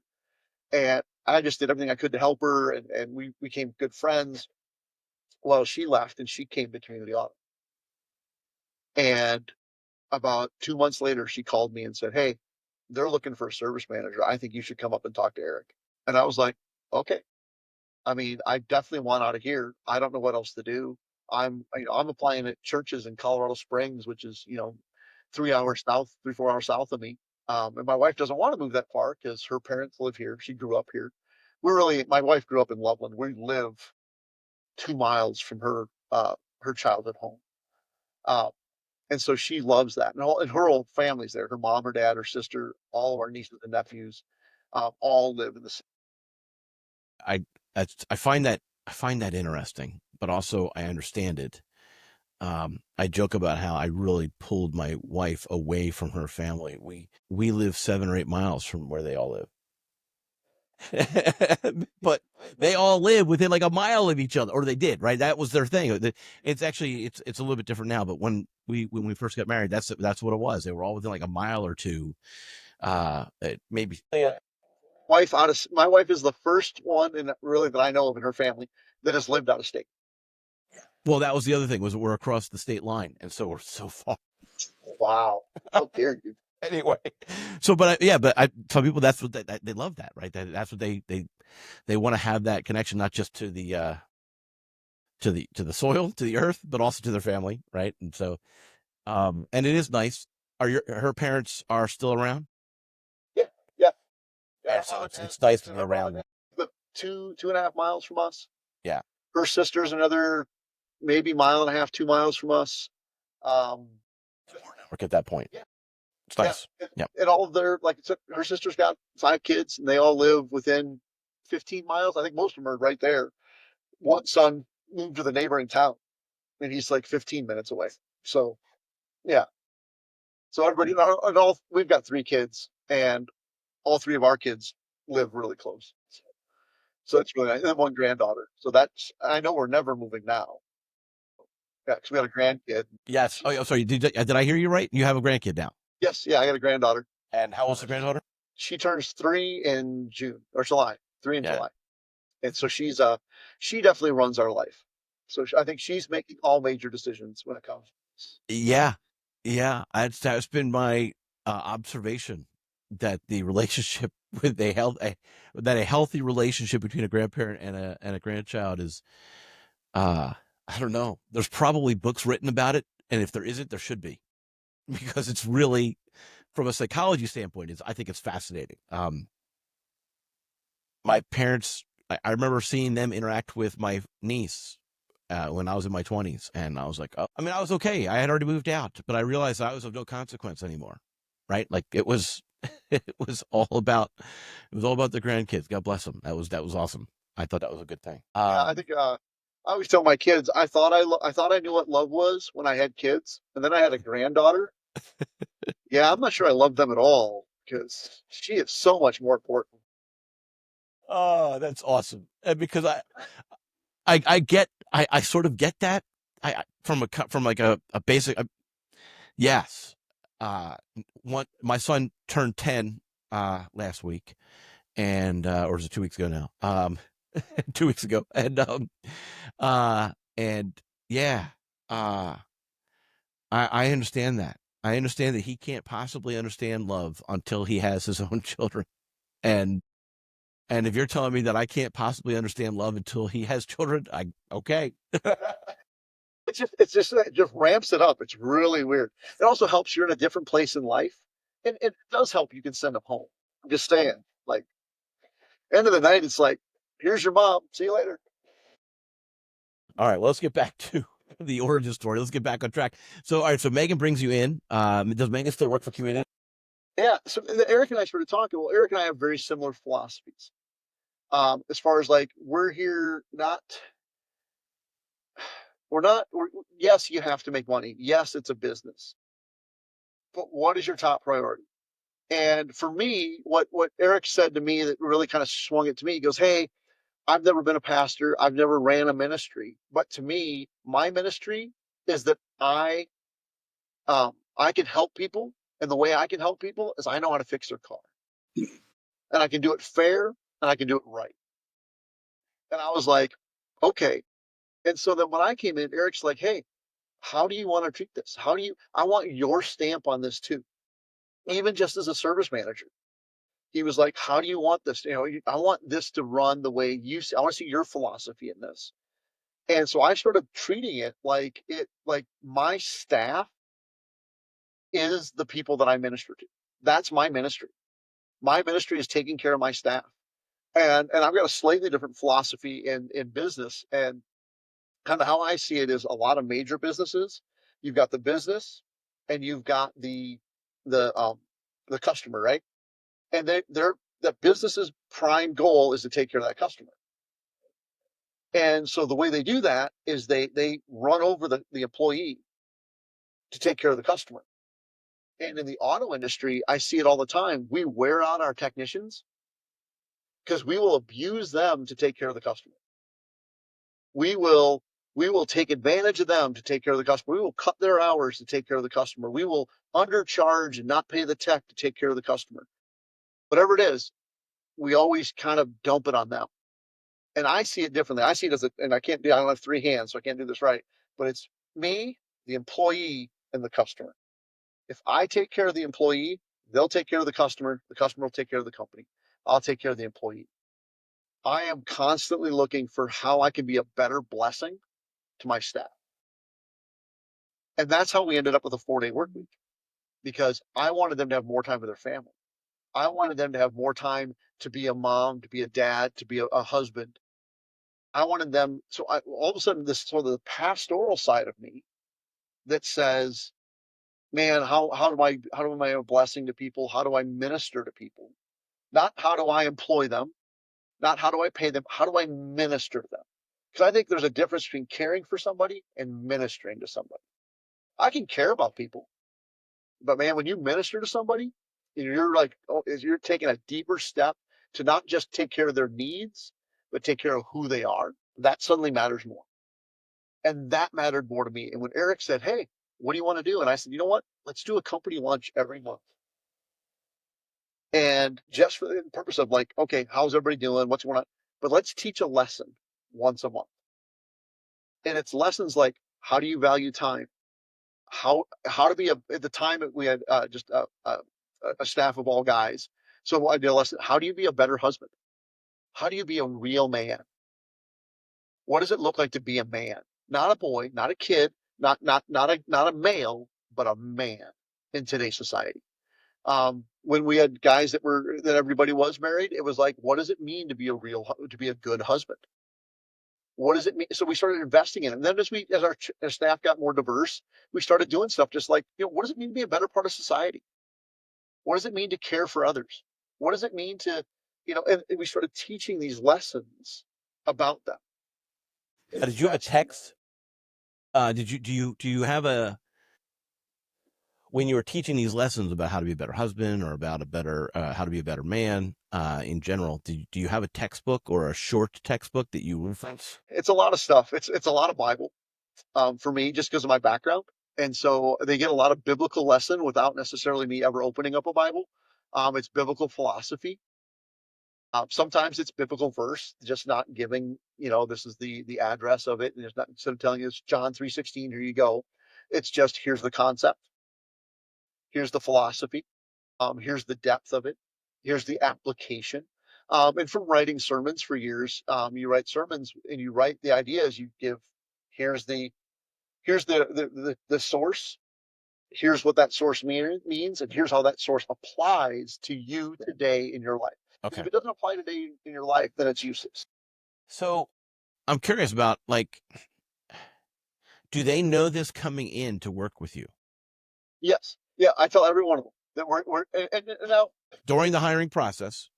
And I just did everything I could to help her, and we became good friends. Well, she left and she came to community auto. And about 2 months later, she called me and said, "Hey, they're looking for a service manager. I think you should come up and talk to Eric." And I was like, "Okay." I mean, I definitely want out of here. I don't know what else to do. I'm applying at churches in Colorado Springs, which is, 3 hours south, 3, 4 hours south of me. And my wife doesn't want to move that far because her parents live here. She grew up here. My wife grew up in Loveland. We live 2 miles from her childhood home. Uh, and so she loves that. And her whole family's there. Her mom, her dad, her sister, all of our nieces and nephews, all live in the city. I I find that interesting, but also I understand it. I joke about how I really pulled my wife away from her family. We live 7 or 8 miles from where they all live. But they all live within like a mile of each other, or they did, right? That was their thing. It's actually it's a little bit different now, but when we first got married, that's what it was. They were all within like a mile or two, maybe. Yeah. my wife is the first one, and really that I know of in her family that has lived out of state. Well, that was the other thing was we're across the state line, and so we're so far. Wow. How dare you? Anyway, so but some people that's what they love that, right? That's what they want to have that connection, not just to the soil, to the earth, but also to their family, right? And so, and it is nice. Her parents are still around? Yeah, yeah, yeah. And so it's nice to be around them. But 2.5 miles from us. Yeah. Her sister's another maybe mile and a half, 2 miles from us. Um, Work at that point. yeah, It's yeah. nice. Yeah. And all of their her sister's got 5 kids, and they all live within 15 miles. I think most of them are right there. One son moved to the neighboring town, and he's like 15 minutes away. So yeah. So everybody, and all we've got 3 kids, and all 3 of our kids live really close. So it's really nice. And then one granddaughter. So that's I know we're never moving now. Yeah, because we had a grandkid. Yes. Oh, sorry. Did I hear you right? You have a grandkid now. Yes, yeah, I got a granddaughter. And how old's the granddaughter? She turns 3 in June or July. 3 in Yeah. July. And so she definitely runs our life. So I think she's making all major decisions when it comes. Yeah. Yeah. That's been my observation that the relationship with that a healthy relationship between a grandparent and a grandchild is, I don't know. There's probably books written about it, and if there isn't, there should be, because it's really, from a psychology standpoint, I think it's fascinating. My parents, I remember seeing them interact with my niece when I was in my 20s, and I was like, oh, I mean, I was okay. I had already moved out, but I realized I was of no consequence anymore, right? Like it was, it was all about, the grandkids. God bless them. That was awesome. I thought that was a good thing. Yeah, I think I always tell my kids I thought I knew what love was when I had kids, and then I had a granddaughter. Yeah, I'm not sure I love them at all because she is so much more important. Oh, that's awesome. And because I sort of get that. From like a basic, yes. My son turned 10 last week, and or was it 2 weeks ago now? 2 weeks ago, and yeah, uh I understand that. I understand that he can't possibly understand love until he has his own children. And if you're telling me that I can't possibly understand love until he has children, okay. It just ramps it up. It's really weird. It also helps you're in a different place in life, and it does help you can send them home. I'm just saying, like end of the night, it's like here's your mom. See you later. All right, well, let's get back to the origin story. Let's get back on track. So, all right, so Megan brings you in. Does Megan still work for community? Yeah. So Eric and I started talking. Well, Eric and I have very similar philosophies. As far as like we're here, not we're not. We're, yes, you have to make money. Yes, it's a business. But what is your top priority? And for me, what Eric said to me that really kind of swung it to me, he goes, "Hey, I've never been a pastor. I've never ran a ministry. But to me, my ministry is that I can help people. And the way I can help people is I know how to fix their car. And I can do it fair and I can do it right." And I was like, okay. And so then when I came in, Eric's like, "Hey, how do you want to treat this? I want your stamp on this too, even just as a service manager." He was like, "How do you want this? I want this to run the way you see. I want to see your philosophy in this." And so I started treating it like my staff is the people that I minister to. That's my ministry. My ministry is taking care of my staff. And I've got a slightly different philosophy in business. And kind of how I see it is a lot of major businesses. You've got the business and you've got the customer, right? And the business's prime goal is to take care of that customer. And so the way they do that is they run over the employee to take care of the customer. And in the auto industry, I see it all the time. We wear out our technicians because we will abuse them to take care of the customer. We will we will take advantage of them to take care of the customer. We will cut their hours to take care of the customer. We will undercharge and not pay the tech to take care of the customer. Whatever it is. we always kind of dump it on them. And I see it differently. I see it as and I don't have three hands, so I can't do this right, but it's me, the employee, and the customer. If I take care of the employee, they'll take care of the customer will take care of the company. I'll take care of the employee. I am constantly looking for how I can be a better blessing to my staff. And that's how we ended up with a 4-day work week, because I wanted them to have more time with their family. I wanted them to have more time to be a mom, to be a dad, to be a husband. I wanted them. So all of a sudden, this sort of the pastoral side of me that says, man, how do I a blessing to people? How do I minister to people? Not how do I employ them? Not how do I pay them? How do I minister to them? Because I think there's a difference between caring for somebody and ministering to somebody. I can care about people, but man, when you minister to somebody, you're like, oh, you're taking a deeper step to not just take care of their needs, but take care of who they are. That suddenly matters more. And that mattered more to me. And when Eric said, hey, what do you want to do? And I said, you know what? Let's do a company lunch every month. And just for the purpose of like, okay, how's everybody doing? What's going on? But let's teach a lesson once a month. And it's lessons like, how do you value time? How to be at the time we had just a staff of all guys. So I did a lesson. How do you be a better husband? How do you be a real man? What does it look like to be a man? Not a boy, not a kid, not a male, but a man in today's society. When we had guys that everybody was married, it was like, what does it mean to be a good husband? What does it mean? So we started investing in it. And then as our staff got more diverse, we started doing stuff just like, what does it mean to be a better part of society? What does it mean to care for others? What does it mean to, and we started teaching these lessons about them. Did you have a text? Do you have a, when you were teaching these lessons about how to be a better husband or about a better how to be a better man in general, do you have a textbook or a short textbook that you reference? It's a lot of stuff. It's a lot of Bible for me, just because of my background. And so they get a lot of biblical lesson without necessarily me ever opening up a Bible. It's biblical philosophy. Sometimes it's biblical verse, just not giving, this is the address of it. And it's not, instead of telling you it's John 3:16, here you go. It's just, here's the concept. Here's the philosophy. Here's the depth of it. Here's the application. And from writing sermons for years, you write sermons and you write the ideas you give. Here's the source. Here's what that source means, and here's how that source applies to you today in your life. Because Okay. if it doesn't apply today in your life, then it's useless. So I'm curious about, like, do they know this coming in to work with you Yes, yeah, I tell every one of them that we're and now during the hiring process?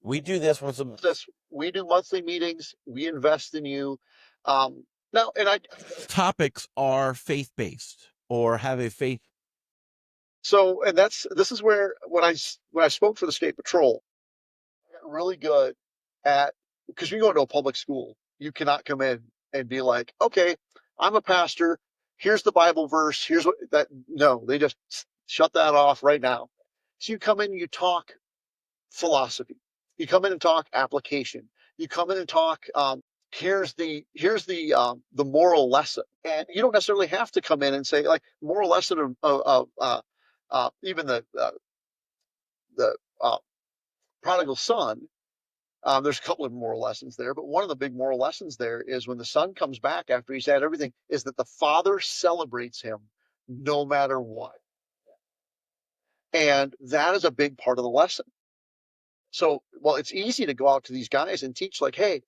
We do this once a month. this we do monthly meetings. We invest in you. Now, and I Topics are faith based or have a faith. so and this is where when I spoke for the state patrol, I got really good at, because you go into a public school, you cannot come in and be like, okay, I'm a pastor. Here's the Bible verse. Here's what that. No, they just shut that off right now. So you come in, you talk philosophy. You come in and talk application. You come in and talk. Here's the moral lesson, and you don't necessarily have to come in and say like moral lesson of even the prodigal son. There's a couple of moral lessons there, but one of the big moral lessons there is when the son comes back after he's had everything, is that the father celebrates him no matter what. And that is a big part of the lesson. So, well, it's easy to go out to these guys and teach, like, hey,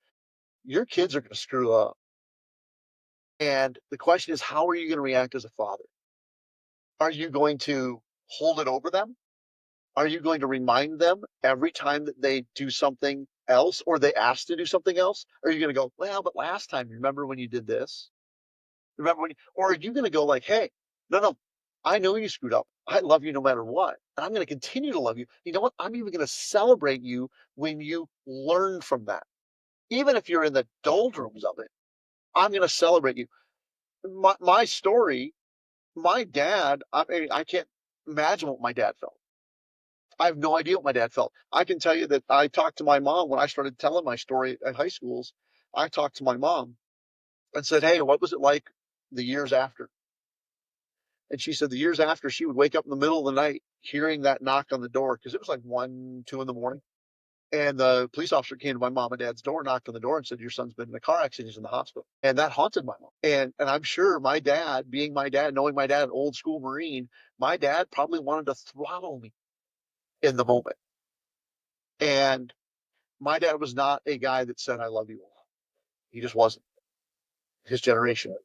your kids are going to screw up. And the question is, how are you going to react as a father? Are you going to hold it over them? Are you going to remind them every time that they do something else or they ask to do something else? Or are you going to go, well, but last time, remember when you did this? Remember when or are you going to go like, hey, no, no, I know you screwed up. I love you no matter what. And I'm going to continue to love you. You know what? I'm even going to celebrate you when you learn from that. Even if you're in the doldrums of it, I'm going to celebrate you. My story, my dad, I mean, I can't imagine what my dad felt. I have no idea what my dad felt. I can tell you that I talked to my mom when I started telling my story at high schools. I talked to my mom and said, "Hey, what was it like the years after?" And she said the years after, she would wake up in the middle of the night hearing that knock on the door because it was like 1, 2 in the morning. And the police officer came to my mom and dad's door, knocked on the door, and said, "Your son's been in a car accident. He's in the hospital." And that haunted my mom. And I'm sure my dad, being my dad, knowing my dad, old school Marine, my dad probably wanted to throttle me in the moment. And my dad was not a guy that said, "I love you." He just wasn't. His generation.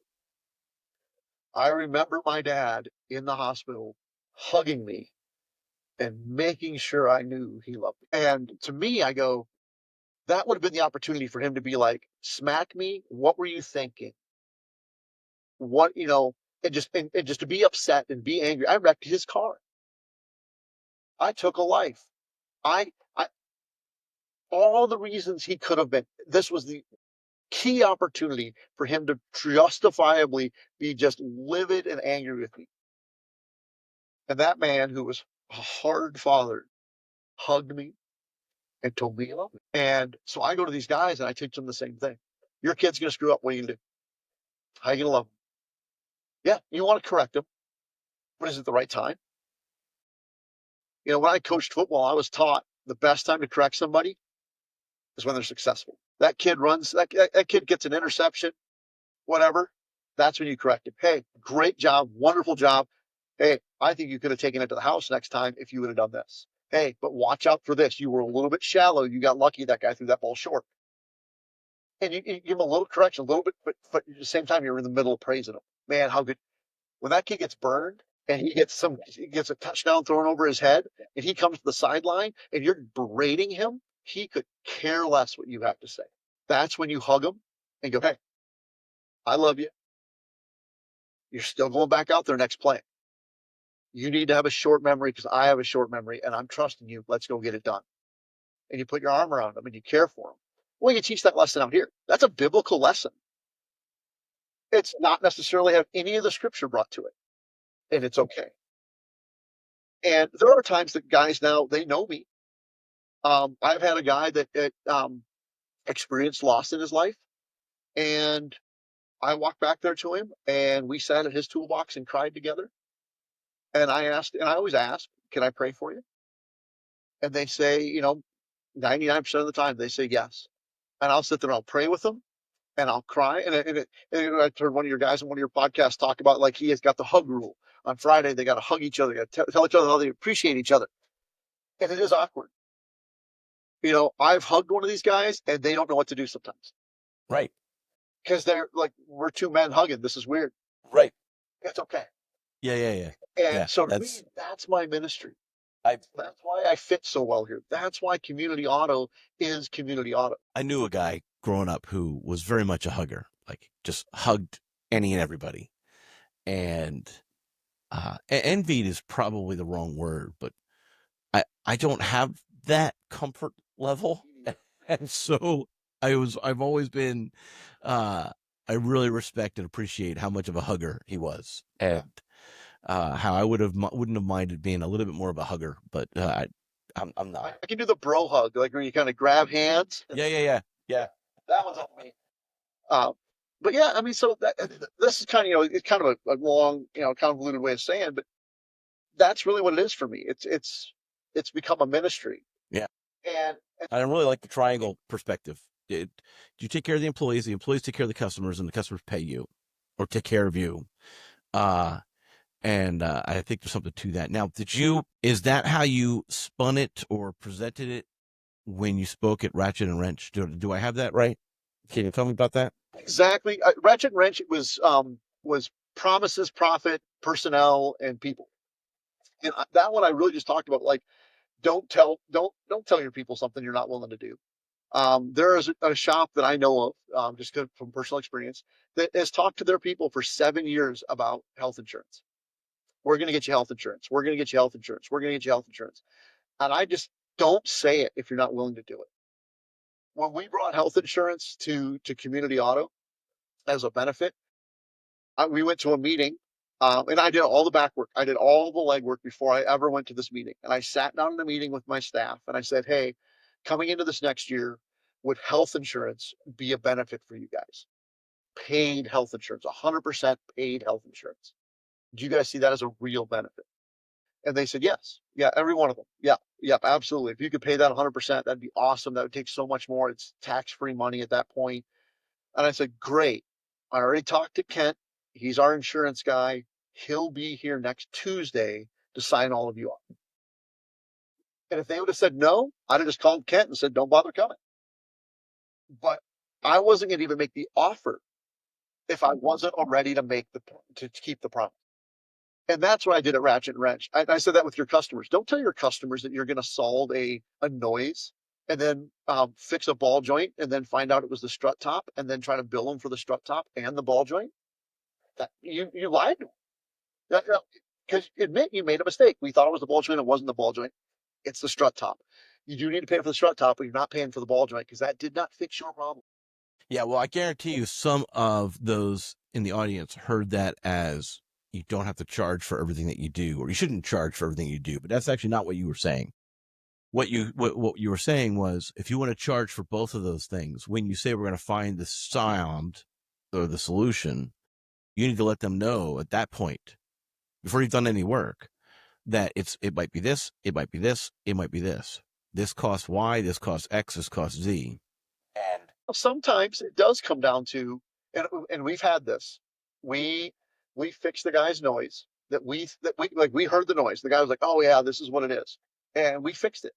I remember my dad in the hospital hugging me and making sure I knew he loved me. And to me, I go, that would have been the opportunity for him to be like, smack me. What were you thinking? What, and just to be upset and be angry. I wrecked his car. I took a life. I all the reasons he could have been. This was the key opportunity for him to justifiably be just livid and angry with me. And that man, who was a hard father, hugged me and told me he loved me. And so I go to these guys and I teach them the same thing. Your kid's going to screw up. What are you going to do? How are you going to love him? Yeah, you want to correct him, but is it the right time? When I coached football, I was taught the best time to correct somebody is when they're successful. That kid runs, that kid gets an interception, whatever. That's when you correct him. Hey, great job, wonderful job. Hey, I think you could have taken it to the house next time if you would have done this. Hey, but watch out for this. You were a little bit shallow. You got lucky that guy threw that ball short. And you give him a little correction, a little bit, but at the same time, you're in the middle of praising him. Man, how good. When that kid gets burned and he gets a touchdown thrown over his head and he comes to the sideline and you're berating him, he could care less what you have to say. That's when you hug him and go, "Hey, I love you. You're still going back out there next play. You need to have a short memory because I have a short memory and I'm trusting you. Let's go get it done." And you put your arm around him and you care for him. Well, you teach that lesson out here. That's a biblical lesson. It's not necessarily have any of the scripture brought to it, and it's okay. And there are times that guys now they know me. I've had a guy that experienced loss in his life, and I walked back there to him, and we sat at his toolbox and cried together. And I always ask, "Can I pray for you?" And they say, 99% of the time, they say yes. And I'll sit there and I'll pray with them and I'll cry. And I heard one of your guys on one of your podcasts talk about like he has got the hug rule. On Friday, they got to hug each other, got to tell each other how they appreciate each other. And it is awkward. I've hugged one of these guys and they don't know what to do sometimes Right. because they're like, we're two men hugging. This is weird. Right. It's okay. Yeah. Yeah. Yeah. And Yeah. so to me, that's my ministry. That's why I fit so well here. That's why Community Auto is Community Auto. I knew a guy growing up who was very much a hugger, like just hugged any and everybody. And envied is probably the wrong word, but I don't have that comfort level. And so I've always been, I really respect and appreciate how much of a hugger he was. And how I wouldn't have minded being a little bit more of a hugger, but I'm not. I can do the bro hug, like where you kind of grab hands. Yeah. That one's on me. Uh, but yeah, I mean, so this is kind of it's kind of a long convoluted way of saying, but that's really what it is for me. It's become a ministry. Yeah. And I really like the triangle perspective. You take care of the employees take care of the customers, and the customers pay you or take care of you. And I think there's something to that. Now, is that how you spun it or presented it when you spoke at Ratchet and Wrench? Do I have that right? Can you tell me about that? exactly, Ratchet Wrench was promises, profit, personnel, and people. And that one I really just talked about, like, don't tell your people something you're not willing to do. There is a shop that I know of, just from personal experience, that has talked to their people for 7 years about health insurance. We're going to get you health insurance. We're going to get you health insurance. We're going to get you health insurance. And I just don't say it if you're not willing to do it. When we brought health insurance to Community Auto as a benefit, we went to a meeting And I did all the back work. I did all the legwork before I ever went to this meeting. And I sat down in a meeting with my staff and I said, hey, coming into this next year, would health insurance be a benefit for you guys? Paid health insurance, 100% paid health insurance. Do you guys see that as a real benefit? And they said, yes. Yeah, every one of them. Yeah, yep, absolutely. If you could pay that 100%, that'd be awesome. That would take so much more. It's tax-free money at that point. And I said, great. I already talked to Kent. He's our insurance guy. He'll be here next Tuesday to sign all of you up. And if they would have said no, I'd have just called Kent and said, don't bother coming. But I wasn't going to even make the offer if I wasn't ready to to keep the promise. And that's what I did at Ratchet and Wrench. I said that with your customers. Don't tell your customers that you're going to solve a noise and then fix a ball joint and then find out it was the strut top and then try to bill them for the strut top and the ball joint. That you lied to them. Because admit you made a mistake. We thought it was the ball joint. It wasn't the ball joint. It's the strut top. You do need to pay for the strut top, but you're not paying for the ball joint because that did not fix your problem. Yeah, well, I guarantee you some of those in the audience heard that as you don't have to charge for everything that you do, or you shouldn't charge for everything you do. But that's actually not what you were saying. What you were saying was, if you want to charge for both of those things, when you say we're going to find the sound or the solution, you need to let them know at that point, before you've done any work, that it might be this, it might be this, it might be this. This costs Y, this costs X, this costs Z. And Sometimes it does come down to, and we've had this. We we fixed the guy's noise we heard the noise. The guy was like, "Oh yeah, this is what it is," and we fixed it.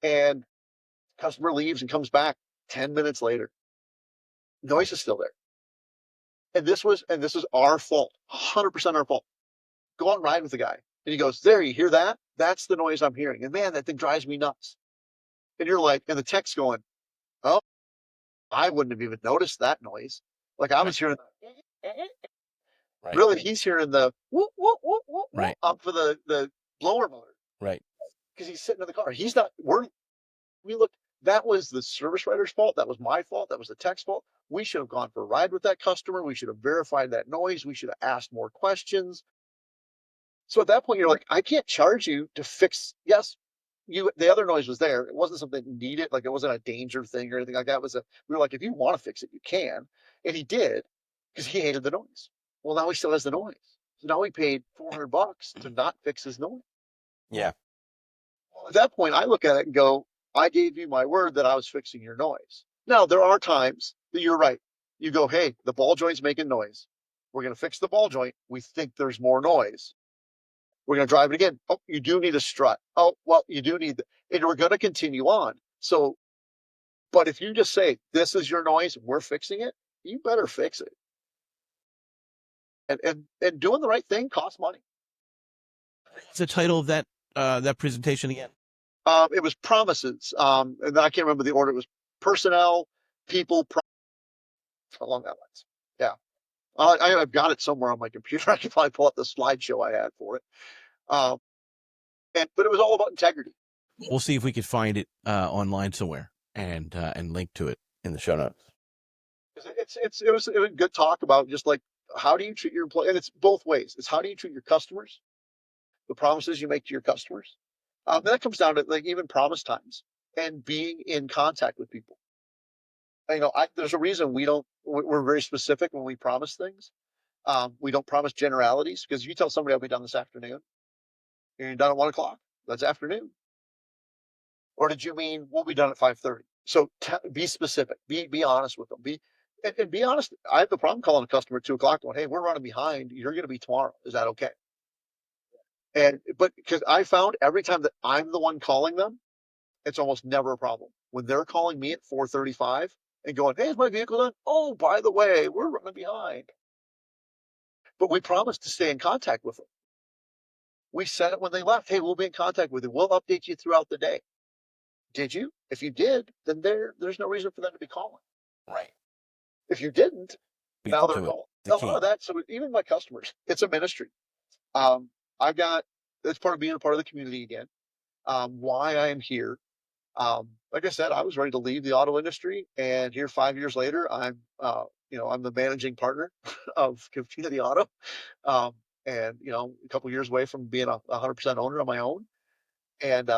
And customer leaves and comes back 10 minutes later. Noise is still there, and this is our fault, 100% our fault. Go out and ride with the guy, and he goes, "There, you hear that? That's the noise I'm hearing." And man, that thing drives me nuts. And you're like, and the tech's going, "Oh, I wouldn't have even noticed that noise. Like I was hearing." right, Really, he's hearing the whoop, whoop, whoop, whoop, whoop right, up for the blower motor right. because he's sitting in the car. He's not, we looked, that was the service writer's fault. That was my fault. That was the tech's fault. We should have gone for a ride with that customer. We should have verified that noise. We should have asked more questions. So at that point, you're like, I can't charge you to fix. Yes, the other noise was there. It wasn't something needed. Like it wasn't a danger thing or anything like that. We were like, if you want to fix it, you can. And he did because he hated the noise. Well, now he still has the noise. So now he paid $400 to not fix his noise. Yeah. Well, at that point, I look at it and go, I gave you my word that I was fixing your noise. Now, there are times that you're right. You go, hey, the ball joint's making noise. We're going to fix the ball joint. We think there's more noise. We're going to drive it again. Oh, you do need a strut. Oh, well, you do need, and we're going to continue on. So, but if you just say, this is your noise, we're fixing it, you better fix it. And doing the right thing costs money. What's the title of that presentation again? It was promises. And I can't remember the order. It was personnel, people, along that lines. Yeah. I've got it somewhere on my computer. I can probably pull up the slideshow I had for it. Um, but it was all about integrity. We'll see if we could find it online somewhere and link to it in the show notes. It was a good talk about just like how do you treat your employees, and it's both ways. It's how do you treat your customers, the promises you make to your customers. And that comes down to like even promise times and being in contact with people. There's a reason we're very specific when we promise things. We don't promise generalities because if you tell somebody I'll be done this afternoon and you're done at 1 o'clock, that's afternoon. Or did you mean we'll be done at 5:30? So be specific, be honest with them, and be honest. I have no problem calling a customer at 2 o'clock going, hey, we're running behind. You're going to be tomorrow. Is that okay? But because I found every time that I'm the one calling them, it's almost never a problem. When they're calling me at 4:35 and going, hey, is my vehicle done? Oh, by the way, we're running behind. But we promised to stay in contact with them. We said it when they left. Hey, we'll be in contact with you. We'll update you throughout the day. Did you? If you did, then there's no reason for them to be calling. Right. If you didn't, Beat now them they're to it. calling. The A lot key. of that. So even my customers, it's a ministry. I've got that's part of being a part of the community again. Why I am here. Like I said, I was ready to leave the auto industry, and here 5 years later, I'm the managing partner of Community Auto. Um, and a couple years away from being a 100% owner on my own. And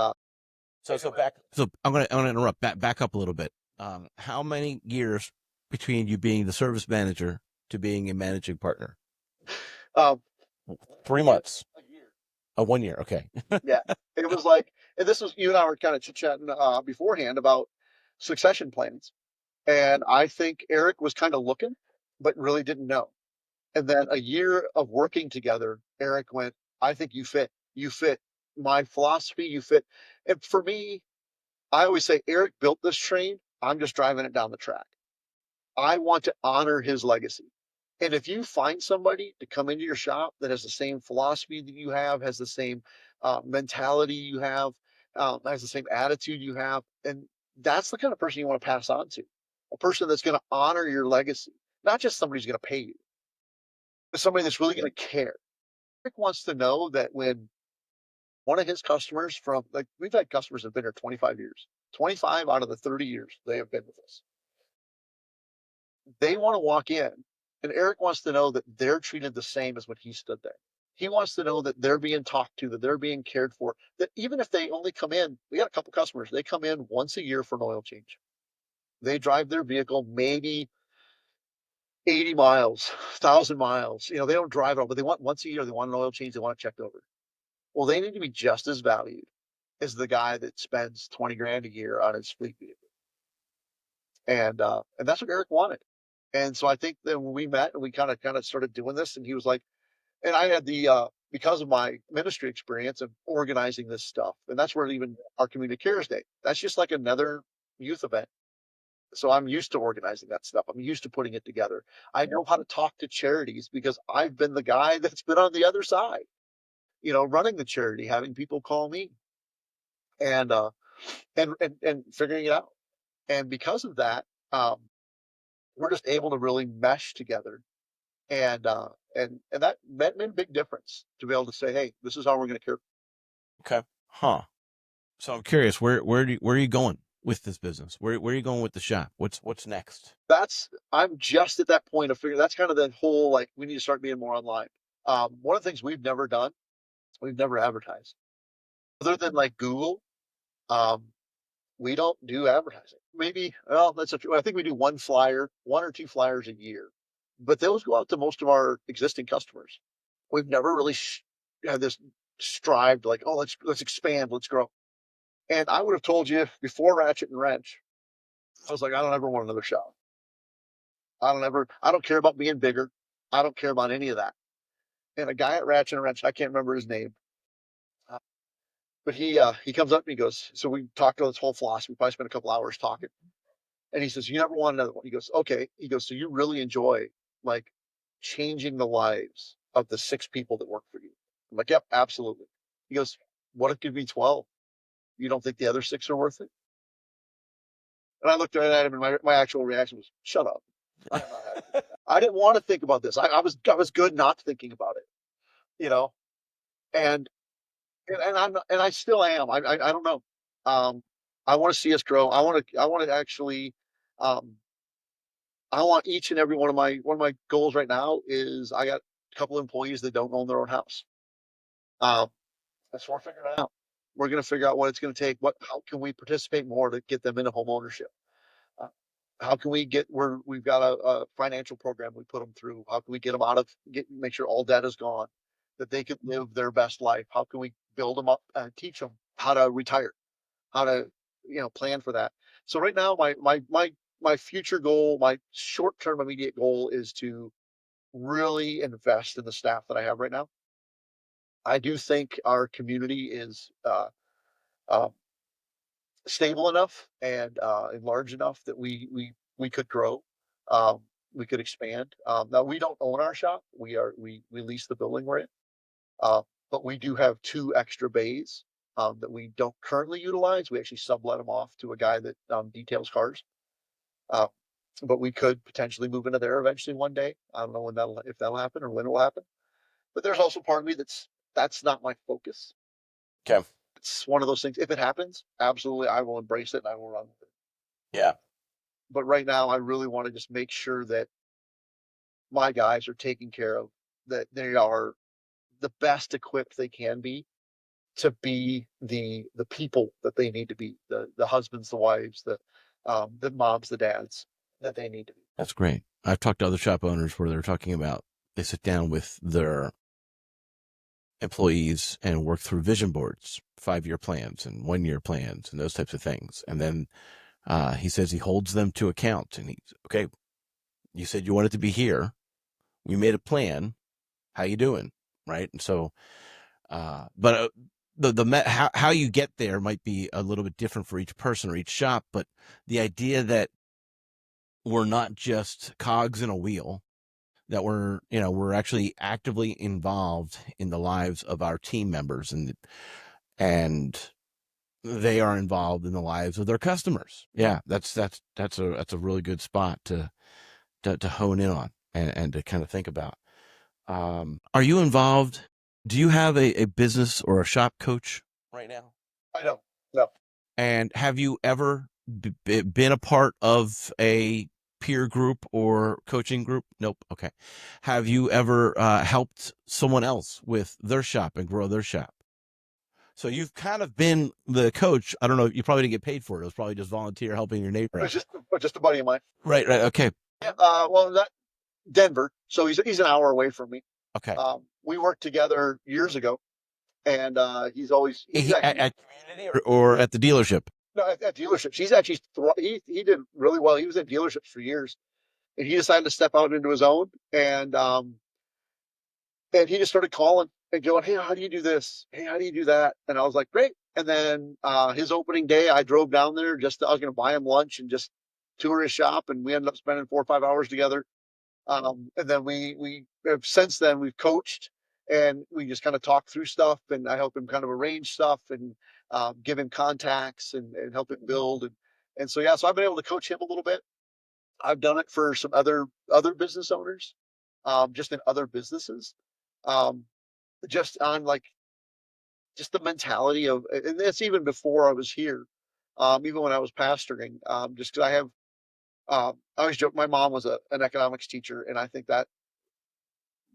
So I'm gonna interrupt. Back up a little bit. How many years between you being the service manager to being a managing partner? um, 3 months. a year. 1 year. Okay. Yeah, it was like, and this was, you and I were kind of chit chatting beforehand about succession plans, and I think Eric was kind of looking, but really didn't know. And then a year of working together, Eric went, I think you fit. You fit my philosophy. You fit. And for me, I always say, Eric built this train. I'm just driving it down the track. I want to honor his legacy. And if you find somebody to come into your shop that has the same philosophy that you have, has the same mentality you have, has the same attitude you have, and that's the kind of person you want to pass on to, a person that's going to honor your legacy, not just somebody who's going to pay you, but somebody that's really going to care. Rick wants to know that when one of his customers from, like, we've had customers that have been here 25 years, 25 out of the 30 years they have been with us. They want to walk in, and Eric wants to know that they're treated the same as when he stood there. He wants to know that they're being talked to, that they're being cared for, that even if they only come in, we got a couple customers, they come in once a year for an oil change. They drive their vehicle maybe 80 miles, 1,000 miles. They don't drive it all, but they want once a year, they want an oil change, they want it checked over. Well, they need to be just as valued as the guy that spends 20 grand a year on his fleet vehicle. And that's what Eric wanted. And so I think that when we met and we kind of started doing this, and he was like, and I had the because of my ministry experience of organizing this stuff, and that's where even our community cares day. That's just like another youth event. So I'm used to organizing that stuff. I'm used to putting it together. I know how to talk to charities because I've been the guy that's been on the other side, running the charity, having people call me and and figuring it out. And because of that, um, we're just able to really mesh together, and that made a big difference to be able to say, hey, this is how we're going to care. Okay. Huh. So I'm curious, where are you going with this business? Where are you going with the shop? What's next? That's I'm just at that point of figuring. That's kind of the whole, like, we need to start being more online. One of the things we've never done, we've never advertised other than like Google. Um, we don't do advertising. Maybe, well, that's a true. I think we do one or two flyers a year, but those go out to most of our existing customers. We've never really had this strived like, oh, let's expand, let's grow. And I would have told you before Ratchet and Wrench, I was like, I don't ever want another shop. I don't care about being bigger. I don't care about any of that. And a guy at Ratchet and Wrench, I can't remember his name, uh, but he comes up and he goes, so we talked about this whole philosophy. We probably spent a couple hours talking. And he says, you never want another one. He goes, okay. He goes, so you really enjoy, like, changing the lives of the 6 people that work for you? I'm like, yep, absolutely. He goes, what if it could be 12? You don't think the other 6 are worth it? And I looked at him, and my actual reaction was, shut up. I'm not happy. I didn't want to think about this. I was good not thinking about it, you know, and and I still am. I don't know. Um, I want to see us grow. I want to actually, um, I want each and every one of my goals right now is I got a couple of employees that don't own their own house. Um, that's what we're figuring out. We're going to figure out what it's going to take. How can we participate more to get them into home ownership? Uh, how can we get where we've got a financial program we put them through? How can we get them make sure all debt is gone, that they can live their best life? How can we build them up and teach them how to retire, how to, plan for that? So right now, my future goal, my short term immediate goal is to really invest in the staff that I have right now. I do think our community is uh, stable enough and large enough that we could grow. Um, we could expand. Now we don't own our shop. We lease the building we're in, uh, but we do have 2 extra bays that we don't currently utilize. We actually sublet them off to a guy that details cars. Uh, but we could potentially move into there eventually one day. I don't know if that'll happen or when it will happen. But there's also part of me that's not my focus. Okay. It's one of those things. If it happens, absolutely, I will embrace it and I will run with it. Yeah. But right now, I really want to just make sure that my guys are taken care of, that they are. the best equipped they can be to be the people that they need to be, the husbands, the wives, the moms, the dads that they need to be. That's great. I've talked to other shop owners where they're talking about they sit down with their employees and work through vision boards, 5-year plans and 1-year plans and those types of things. And then he says he holds them to account and he's okay. You said you wanted to be here. We made a plan. How you doing? Right. And so, but how you get there might be a little bit different for each person or each shop. But the idea that we're not just cogs in a wheel, that we're actually actively involved in the lives of our team members, and they are involved in the lives of their customers. Yeah, that's a really good spot to hone in on and to kind of think about. Are you involved? Do you have a business or a shop coach right now? I don't. No. And have you ever been a part of a peer group or coaching group? Nope. Okay. Have you ever helped someone else with their shop and grow their shop? So you've kind of been the coach. I don't know. You probably didn't get paid for it. It was probably just volunteer helping your neighbor It was out. just a buddy of mine. Right. Right. Okay. Yeah. Well, that Denver. So he's an hour away from me. Okay. We worked together years ago, and he's actually At community or at the dealership? no, at dealerships. He's actually he did really well. He was at dealerships for years, and he decided to step out into his own, and he just started calling and going, "Hey, how do you do this? Hey, how do you do that?" And I was like, "Great." And then his opening day, I drove down there I was going to buy him lunch and just tour his shop, and we ended up spending 4 or 5 hours together. And then we have since then we've coached, and we just kind of talk through stuff, and I help him kind of arrange stuff and give him contacts and help him build, and so yeah, so I've been able to coach him a little bit. I've done it for some other business owners, just in other businesses, um, just on like just the mentality of, and that's even before I was here, even when I was pastoring, just because I always joke my mom was an economics teacher, and I think that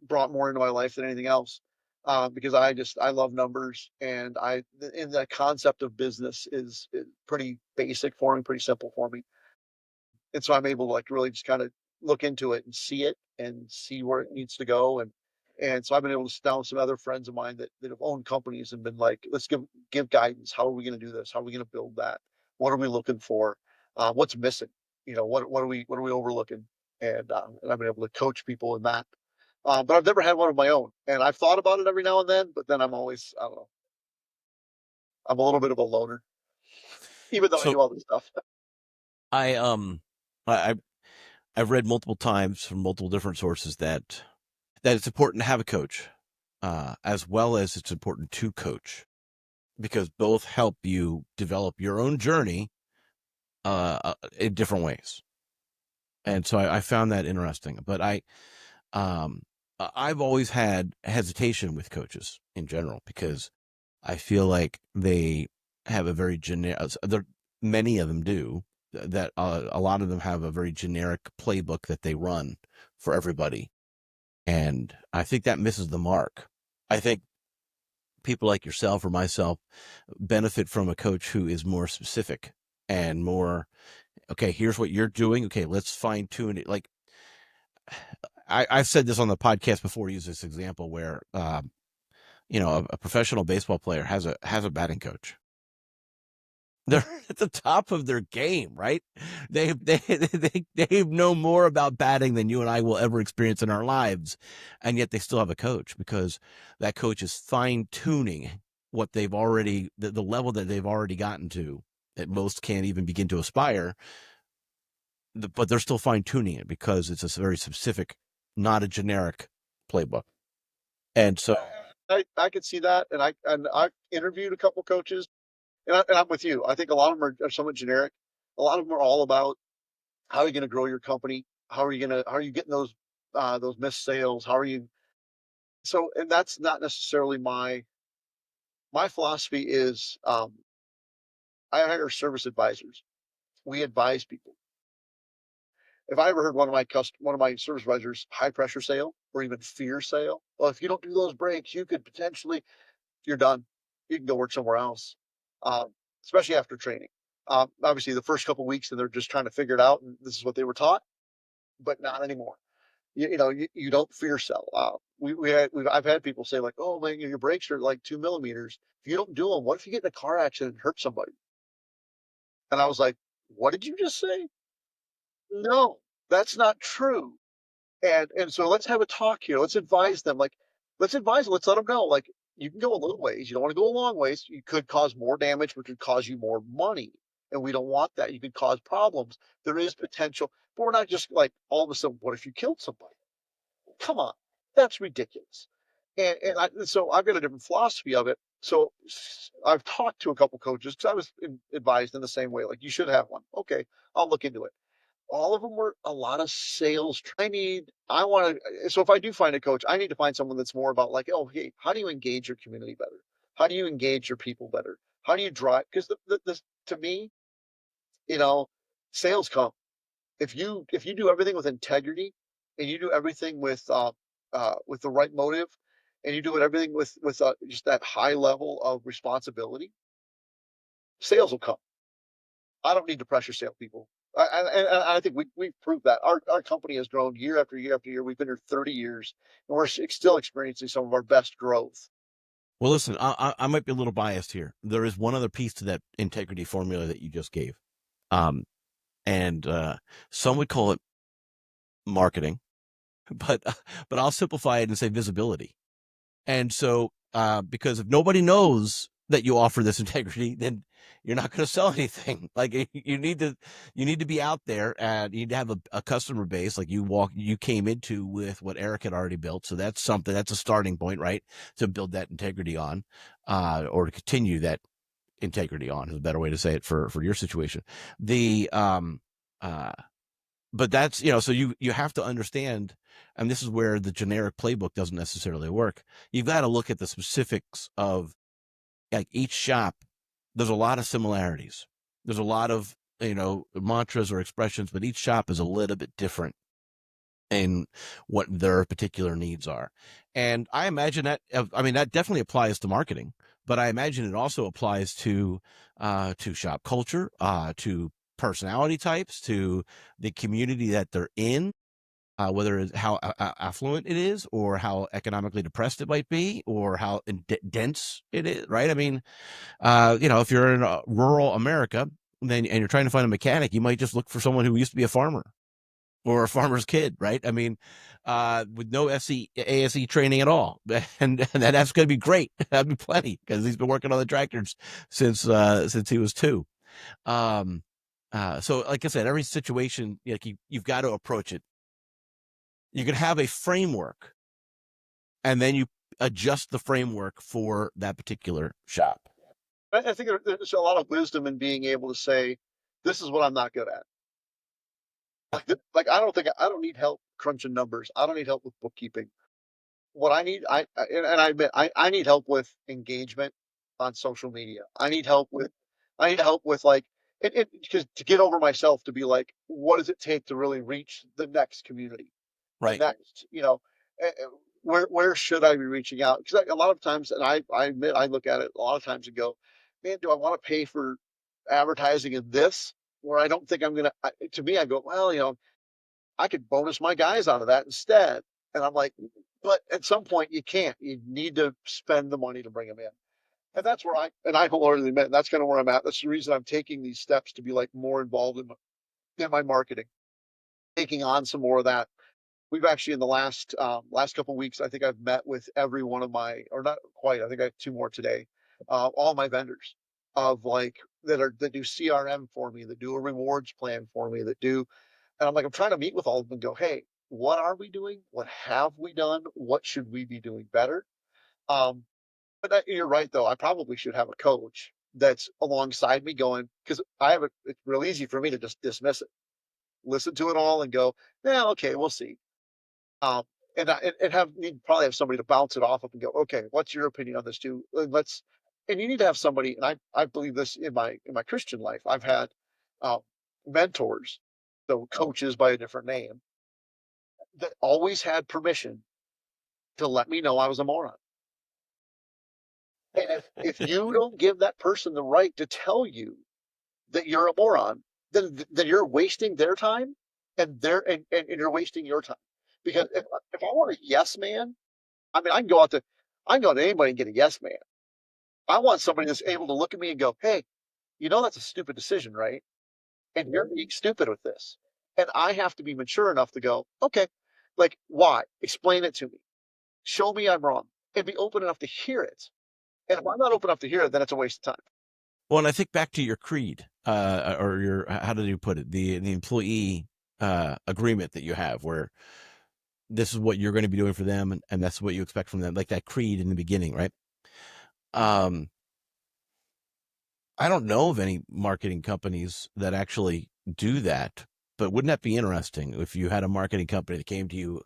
brought more into my life than anything else, because I love numbers, and in the concept of business is pretty basic for me, pretty simple for me, and so I'm able to like really just kind of look into it and see it and see where it needs to go, and so I've been able to sit down with some other friends of mine that have owned companies and been like, let's give guidance. How are we going to do this? How are we going to build that? What are we looking for? What's missing? What are we overlooking? And I've been able to coach people in that. But I've never had one of my own, and I've thought about it every now and then. But then I don't know, I'm a little bit of a loner, even though I So do all this stuff. I I I've read multiple times from multiple different sources that it's important to have a coach, as well as it's important to coach, because both help you develop your own journey in different ways. And so I found that interesting. But um, I've always had hesitation with coaches in general because I feel like they have a very generic. Many of them do that. A lot of them have a very generic playbook that they run for everybody, and I think that misses the mark. I think people like yourself or myself benefit from a coach who is more specific and more, okay, here's what you're doing. Okay, let's fine tune it. Like I've said this on the podcast before, use this example where, a professional baseball player has a batting coach. They're at the top of their game, right? They know more about batting than you and I will ever experience in our lives, and yet they still have a coach because that coach is fine tuning what they've already the level that they've already gotten to that most can't even begin to aspire. But they're still fine tuning it because it's a very specific, not a generic playbook. And so, I could see that, and I interviewed a couple coaches, and I'm with you. I think a lot of them are somewhat generic. A lot of them are all about how are you going to grow your company? How are you getting those missed sales? How are you? So, and that's not necessarily my philosophy. Is I hire service advisors. We advise people, if I ever heard one of my service advisors high pressure sale or even fear sale, well, if you don't do those breaks, you could potentially, you're done. You can go work somewhere else, um, especially after training. Obviously, the first couple of weeks, and they're just trying to figure it out, and this is what they were taught, but not anymore. You don't fear sell. I've had people say like, "Oh man, your brakes are like 2 millimeters. If you don't do them, what if you get in a car accident and hurt somebody?" And I was like, "What did you just say?" No, that's not true. And so let's have a talk here. Let's advise them. Like, let's advise them. Let's let them know. Like, you can go a little ways. You don't want to go a long ways. You could cause more damage, which would cause you more money. And we don't want that. You could cause problems. There is potential, but we're not just like all of a sudden, what if you killed somebody? Come on, that's ridiculous. So I've got a different philosophy of it. So I've talked to a couple coaches because I was advised in the same way, like you should have one. Okay, I'll look into it. All of them were a lot of sales. I want to, so if I do find a coach, I need to find someone that's more about like, oh, hey, how do you engage your community better? How do you engage your people better? How do you drive? Because to me, you know, sales come if you do everything with integrity and you do everything with the right motive and you do everything with just that high level of responsibility, sales will come. I don't need to pressure sale people. I think we've proved that our company has grown year after year after year. We've been here 30 years and we're still experiencing some of our best growth. Well, listen, I might be a little biased here. There is one other piece to that integrity formula that you just gave. Um, and some would call it marketing, but but I'll simplify it and say visibility. And so, because if nobody knows that you offer this integrity, then you're not going to sell anything. Like you need to be out there, and you need to have a customer base. Like you came into with what Eric had already built. So that's something, that's a starting point, right? To build that integrity on, or to continue that integrity on is a better way to say it for your situation. The, uh, but that's, so you have to understand, and this is where the generic playbook doesn't necessarily work. You've got to look at the specifics of, like, each shop. There's a lot of similarities. There's a lot of, mantras or expressions, but each shop is a little bit different in what their particular needs are. And I imagine that, I mean, that definitely applies to marketing, but I imagine it also applies to shop culture, to personality types, to the community that they're in, whether it's how affluent it is, or how economically depressed it might be, or how dense it is, right? I mean, if you're in rural America, and you're trying to find a mechanic, you might just look for someone who used to be a farmer or a farmer's kid, right? I mean, with no ASE training at all, and that's going to be great. That'd be plenty, because he's been working on the tractors since he was 2. Um, so, like I said, every situation, like, you've got to approach it. You can have a framework, and then you adjust the framework for that particular shop. I think there's a lot of wisdom in being able to say, this is what I'm not good at. Like I don't need help crunching numbers. I don't need help with bookkeeping. What I need, and I admit, I need help with engagement on social media. I need help with like, because to get over myself to be like, what does it take to really reach the next community, the Right. next, where should I be reaching out? Because a lot of times, and I admit, I look at it a lot of times and go, man, do I want to pay for advertising in this? Where I don't think I'm gonna. To me, I go, well, I could bonus my guys out of that instead. And I'm like, but at some point you can't. You need to spend the money to bring them in. And that's where I wholeheartedly admit that's kind of where I'm at. That's the reason I'm taking these steps to be like more involved in my marketing, taking on some more of that. We've actually in the last couple of weeks, I think I've met with every one of my, or not quite. I think I have 2 more today. All my vendors of like that do CRM for me, that do a rewards plan for me, that do, and I'm trying to meet with all of them and go, hey, what are we doing? What have we done? What should we be doing better? Um, but you're right, though. I probably should have a coach that's alongside me going, because it's real easy for me to just dismiss it, listen to it all and go, yeah, okay, we'll see. Um, and need probably have somebody to bounce it off of and go, okay, what's your opinion on this too? And you need to have somebody, and I believe this in my Christian life. I've had, mentors so coaches by a different name, that always had permission to let me know I was a moron. And if you don't give that person the right to tell you that you're a moron, then you're wasting their time and you're wasting your time. Because if I want a yes man, I mean I can go to anybody and get a yes man. I want somebody that's able to look at me and go, hey, you know that's a stupid decision, right? And you're being stupid with this. And I have to be mature enough to go, okay, like why? Explain it to me. Show me I'm wrong. And be open enough to hear it. And if I'm not open enough to hear it, then it's a waste of time. Well, and I think back to your creed, or your, how did you put it? The employee agreement that you have, where this is what you're going to be doing for them, and that's what you expect from them, like that creed in the beginning, right? Um, I don't know of any marketing companies that actually do that, but wouldn't that be interesting if you had a marketing company that came to you?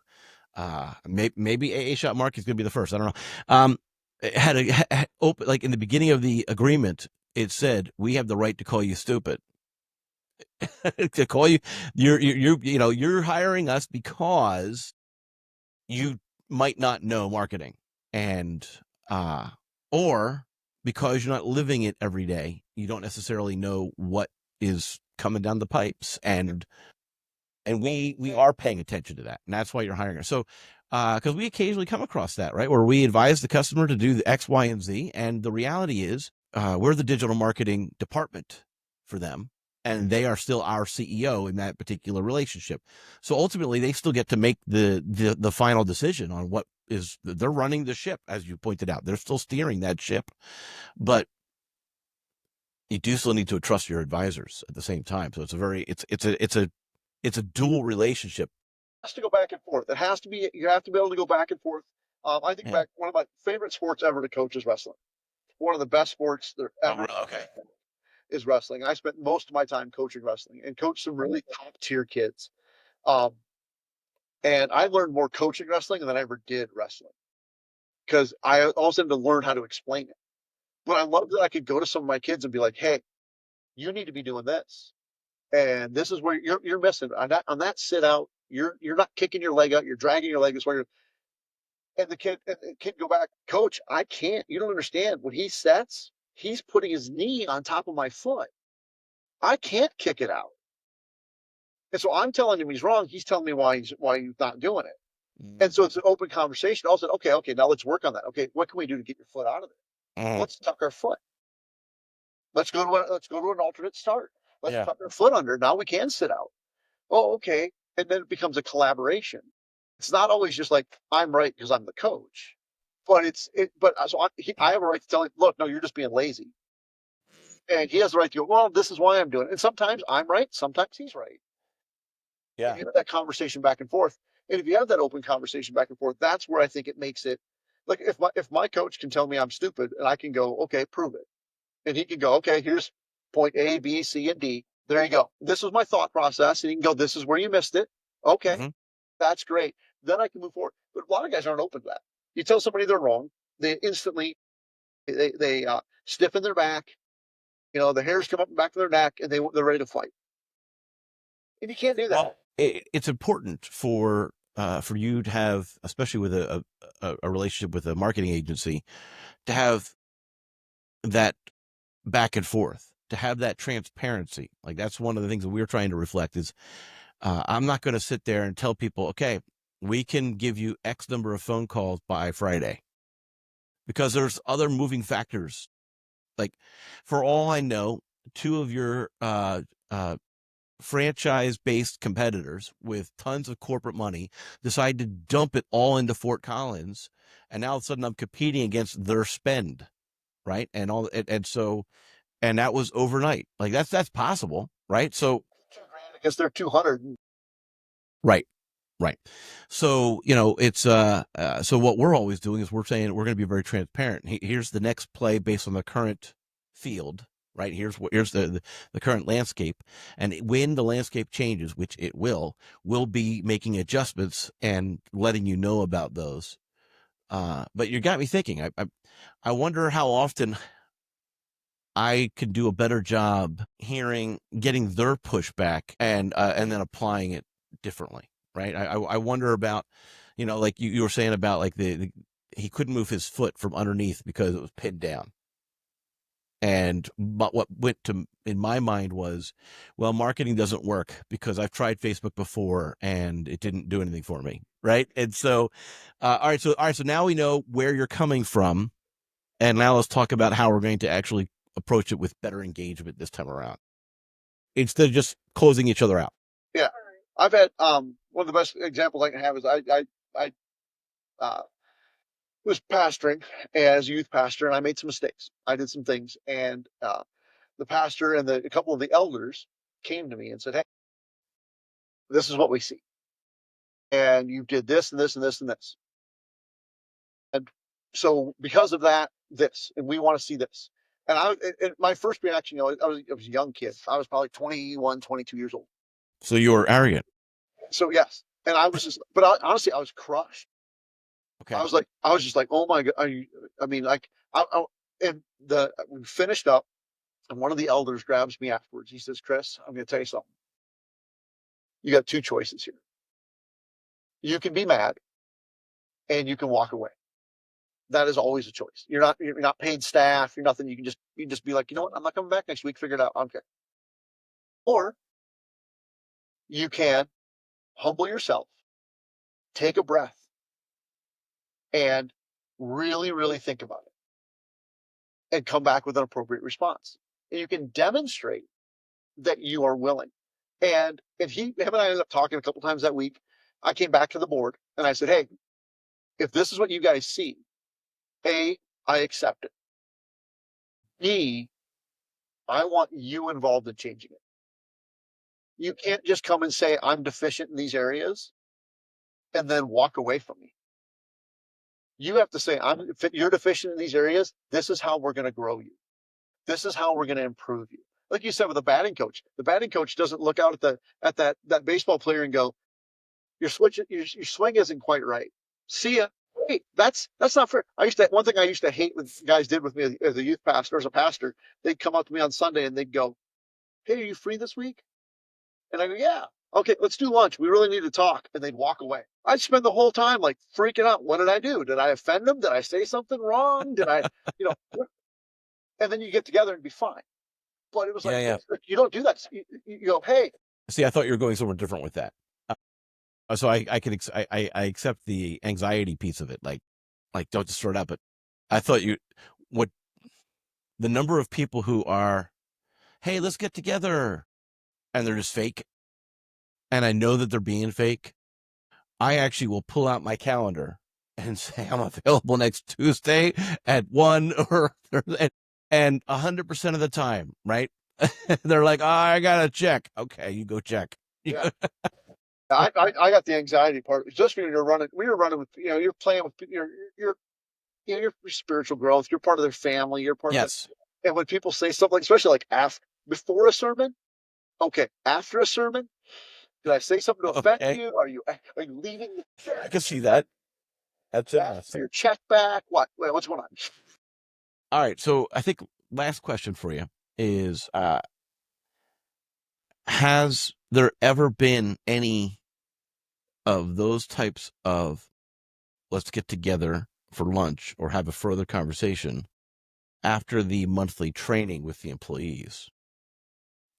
Maybe AA Shop Marketing is going to be the first. I don't know. It had a open, like in the beginning of the agreement, it said we have the right to call you stupid. To call you, you're hiring us because you might not know marketing, and or because you're not living it every day, you don't necessarily know what is coming down the pipes, and we are paying attention to that, and that's why you're hiring us. So because we occasionally come across that, right, where we advise the customer to do the X, Y, and Z, and the reality is we're the digital marketing department for them, and they are still our CEO in that particular relationship. So ultimately they still get to make the final decision on what is, they're running the ship, as you pointed out, they're still steering that ship, but you do still need to trust your advisors at the same time. So it's a very it's a dual relationship. Has to go back and forth. It has to be. You have to be able to go back and forth. I think Yeah. back one of my favorite sports ever to coach is wrestling. One of the best sports there Oh, ever really? Okay. is wrestling. I spent most of my time coaching wrestling and coached some really top tier kids. Um, and I learned more coaching wrestling than I ever did wrestling because I also had to learn how to explain it. But I love that I could go to some of my kids and be like, "Hey, you need to be doing this, and this is where you're missing on that sit out. You're not kicking your leg out. You're dragging your leg. Is where you're." And the kid go back, Coach, I can't. You don't understand. When he sets, he's putting his knee on top of my foot. I can't kick it out. And so I'm telling him he's wrong. He's telling me why he's not doing it. And so it's an open conversation. I said, okay, now let's work on that. Okay, what can we do to get your foot out of it? Mm, Let's tuck our foot. Let's go to an alternate start. Let's yeah. tuck our foot under. Now we can sit out. Oh, okay. And then it becomes a collaboration. It's not always just like I'm right because I'm the coach, but I have a right to tell him, look, no, you're just being lazy, and he has the right to go. Well, this is why I'm doing it. And sometimes I'm right, sometimes he's right, and Yeah. you have that conversation back and forth. And if you have that open conversation back and forth, that's where I think it makes it like if my coach can tell me I'm stupid, and I can go, okay, prove it, and he can go, okay, here's point A, B, C, and D. There you go. This was my thought process, and he can go, this is where you missed it. Okay, Hmm. that's great. Then I can move forward. But a lot of guys aren't open to that. You tell somebody they're wrong, they instantly they stiffen their back. The hairs come up and back of their neck, and they're ready to fight. And you can't do that. Well, it's important for you to have, especially with a relationship with a marketing agency, to have that back and forth, to have that transparency. Like that's one of the things that we're trying to reflect is I'm not going to sit there and tell people, okay, we can give you X number of phone calls by Friday, because there's other moving factors. Like for all I know, two of your franchise based competitors with tons of corporate money decide to dump it all into Fort Collins, and now all of a sudden I'm competing against their spend, right? And so, and that was overnight. Like that's possible, right? So 2 grand against their 200. right. Right. So, it's so what we're always doing is we're saying we're going to be very transparent. Here's the next play based on the current field, right? Here's the current landscape. And when the landscape changes, which it will, we'll be making adjustments and letting you know about those. But you got me thinking. I wonder how often I can do a better job getting their pushback, and then applying it differently, right? I wonder about, like you were saying about like he couldn't move his foot from underneath because it was pinned down. But what went to in my mind was, well, marketing doesn't work because I've tried Facebook before and it didn't do anything for me, right? And so, all right, so now we know where you're coming from, and now let's talk about how we're going to actually approach it with better engagement this time around, instead of just closing each other out. Yeah. I've had one of the best examples I can have is I was pastoring as a youth pastor, and I made some mistakes. I did some things, and the pastor and a couple of the elders came to me and said, "Hey, this is what we see, and you did this and this and this and this, and so because of that, this, and we want to see this." And my first reaction, I was a young kid. I was probably 21, 22 years old. So you were arrogant. So yes, and I was just, but honestly, I was crushed. Okay. I was just like, oh my god, I mean, like, and we finished up, and one of the elders grabs me afterwards. He says, "Chris, I'm going to tell you something. You got two choices here. You can be mad, and you can walk away. That is always a choice. You're not paid staff. You're nothing. You can just be like, you know what? I'm not coming back next week. Figure it out. I don't care. Or you can humble yourself, take a breath, and really, really think about it, and come back with an appropriate response. And you can demonstrate that you are willing." And him and I ended up talking a couple times that week. I came back to the board and I said, "Hey, if this is what you guys see, A, I accept it. B, I want you involved in changing it. You can't just come and say I'm deficient in these areas and then walk away from me. You have to say you're deficient in these areas. This is how we're going to grow you. This is how we're going to improve you." Like you said with the batting coach, the batting coach doesn't look out at that baseball player and go, your swing isn't quite right. See ya. Hey, that's not fair. One thing I used to hate when guys did with me as a youth pastor, as a pastor, they'd come up to me on Sunday and they'd go, "Hey, are you free this week?" And I go, "Yeah." "Okay, let's do lunch. We really need to talk." And they'd walk away. I'd spend the whole time like freaking out. What did I do? Did I offend them? Did I say something wrong? Did I, you know, and then you get together and be fine. But it was Yeah, like, yeah. you don't do that. You go, "Hey, See, I thought you were going somewhere different with that. So I accept the anxiety piece of it, like don't just throw it out. But I thought what the number of people who are, hey, let's get together, and they're just fake, and I know that they're being fake. I actually will pull out my calendar and say I'm available next Tuesday at 1, and 100% of the time, right? They're like, oh, I gotta check. Okay, you go check. yeah." I got the anxiety part. It's just when you're running, with, you're playing with your your spiritual growth. You're part of their family. You're part of it. Yes. And when people say stuff like, especially like before a sermon, okay, after a sermon, did I say something to offend Okay, you? Are you leaving the I can church? see that. That's Ask for your check back? What? What's going on? all right. So I think last question for you is, has there ever been any of those types of let's get together for lunch or have a further conversation after the monthly training with the employees?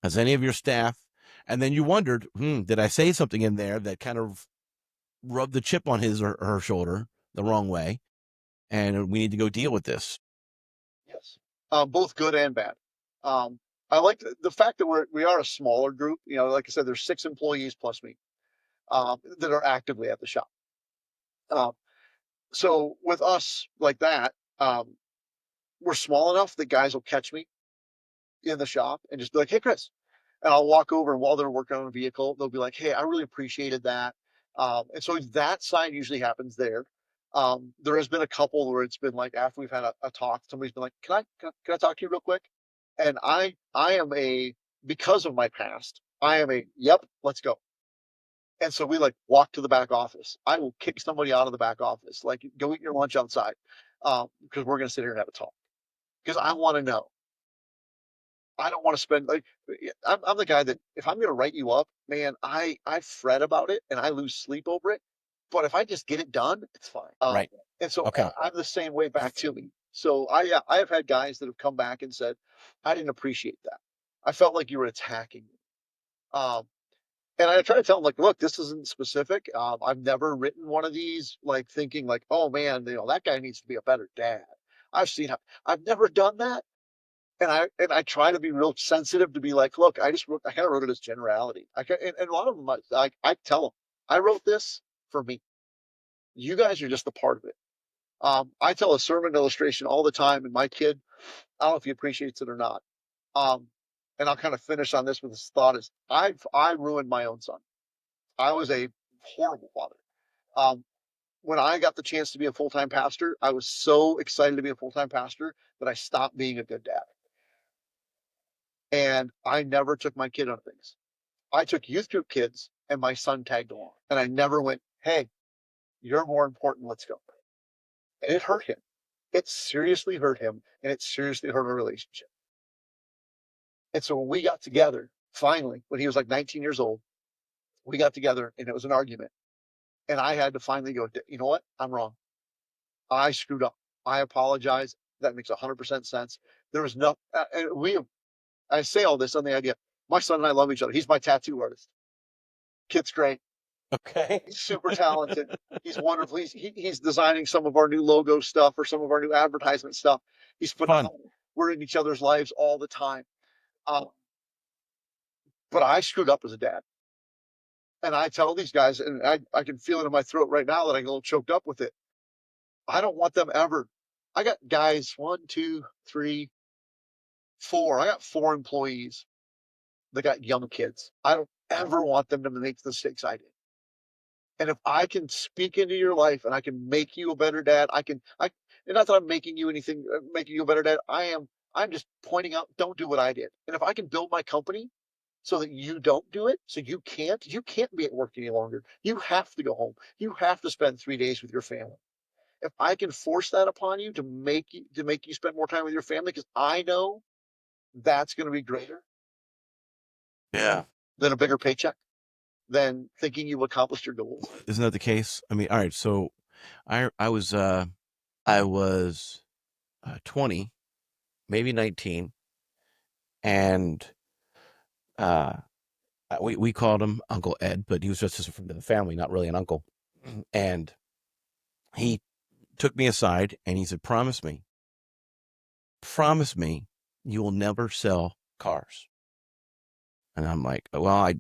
Has any of your staff, and then you wondered, did I say something in there that kind of rubbed the chip on his or her shoulder the wrong way? And we need to go deal with this. Yes, both good and bad. Um, I like the fact that we are a smaller group. Like I said, there's 6 employees plus me that are actively at the shop. Um, so with us like that, we're small enough that guys will catch me in the shop and just be like, "Hey, Chris," and I'll walk over, and while they're working on a vehicle, they'll be like, "Hey, I really appreciated that." And so that side usually happens there. There has been a couple where it's been like after we've had a talk, somebody's been like, "Can I talk to you real quick?" And I am because of my past, I am yep, let's go. And so we like walk to the back office. I will kick somebody out of the back office, like, go eat your lunch outside, because we're going to sit here and have a talk because I want to know. I don't want to spend like I'm the guy that if I'm going to write you up, man, I fret about it and I lose sleep over it. But if I just get it done, it's fine. Right. And so Okay. I'm the same way back to me. So I have had guys that have come back and said, I didn't appreciate that. I felt like you were attacking me. Um, and I try to tell them like, look, this isn't specific. I've never written one of these like thinking like, oh man, that guy needs to be a better dad. I've seen how I've never done that. And I try to be real sensitive to be like, look, I kind of wrote it as generality. And a lot of them, I tell them, I wrote this for me. You guys are just a part of it. I tell a sermon illustration all the time, and my kid, I don't know if he appreciates it or not. Um, and I'll kind of finish on this with this thought: is I ruined my own son. I was a horrible father. Um, when I got the chance to be a full time pastor, I was so excited to be a full time pastor that I stopped being a good dad, and I never took my kid on things. I took youth group kids and my son tagged along. And I never went, hey, you're more important. Let's go. And it hurt him. It seriously hurt him. And it seriously hurt our relationship. And so when we got together, finally, when he was like 19 years old, we got together and it was an argument. And I had to finally go, you know what? I'm wrong. I screwed up. I apologize. That makes 100% sense. There was no, and I say all this on the idea. My son and I love each other. He's my tattoo artist. Kid's great. Okay. He's super talented. He's wonderful. He's designing some of our new logo stuff or some of our new advertisement stuff. He's Fun. phenomenal. We're in each other's lives all the time. Um, but I screwed up as a dad. And I tell these guys, and I can feel it in my throat right now that I get a little choked up with it. I don't want them ever. I got guys, one, two, three, four. I got four employees that got young kids. I don't ever want them to make the mistakes I did. And if I can speak into your life and I can make you a better dad, and not that I'm making you anything, making you a better dad. I'm just pointing out, don't do what I did. And if I can build my company so that you don't do it, so you can't be at work any longer. You have to go home. You have to spend 3 days with your family. If I can force that upon you to make you spend more time with your family, because I know that's going to be greater Yeah. than a bigger paycheck, than thinking you've accomplished your goals. Isn't that the case? I mean, all right. So I was 20, maybe 19, and uh, we called him Uncle Ed, but he was just from the family, not really an uncle. And he took me aside and he said, promise me you will never sell cars. And I'm like, well,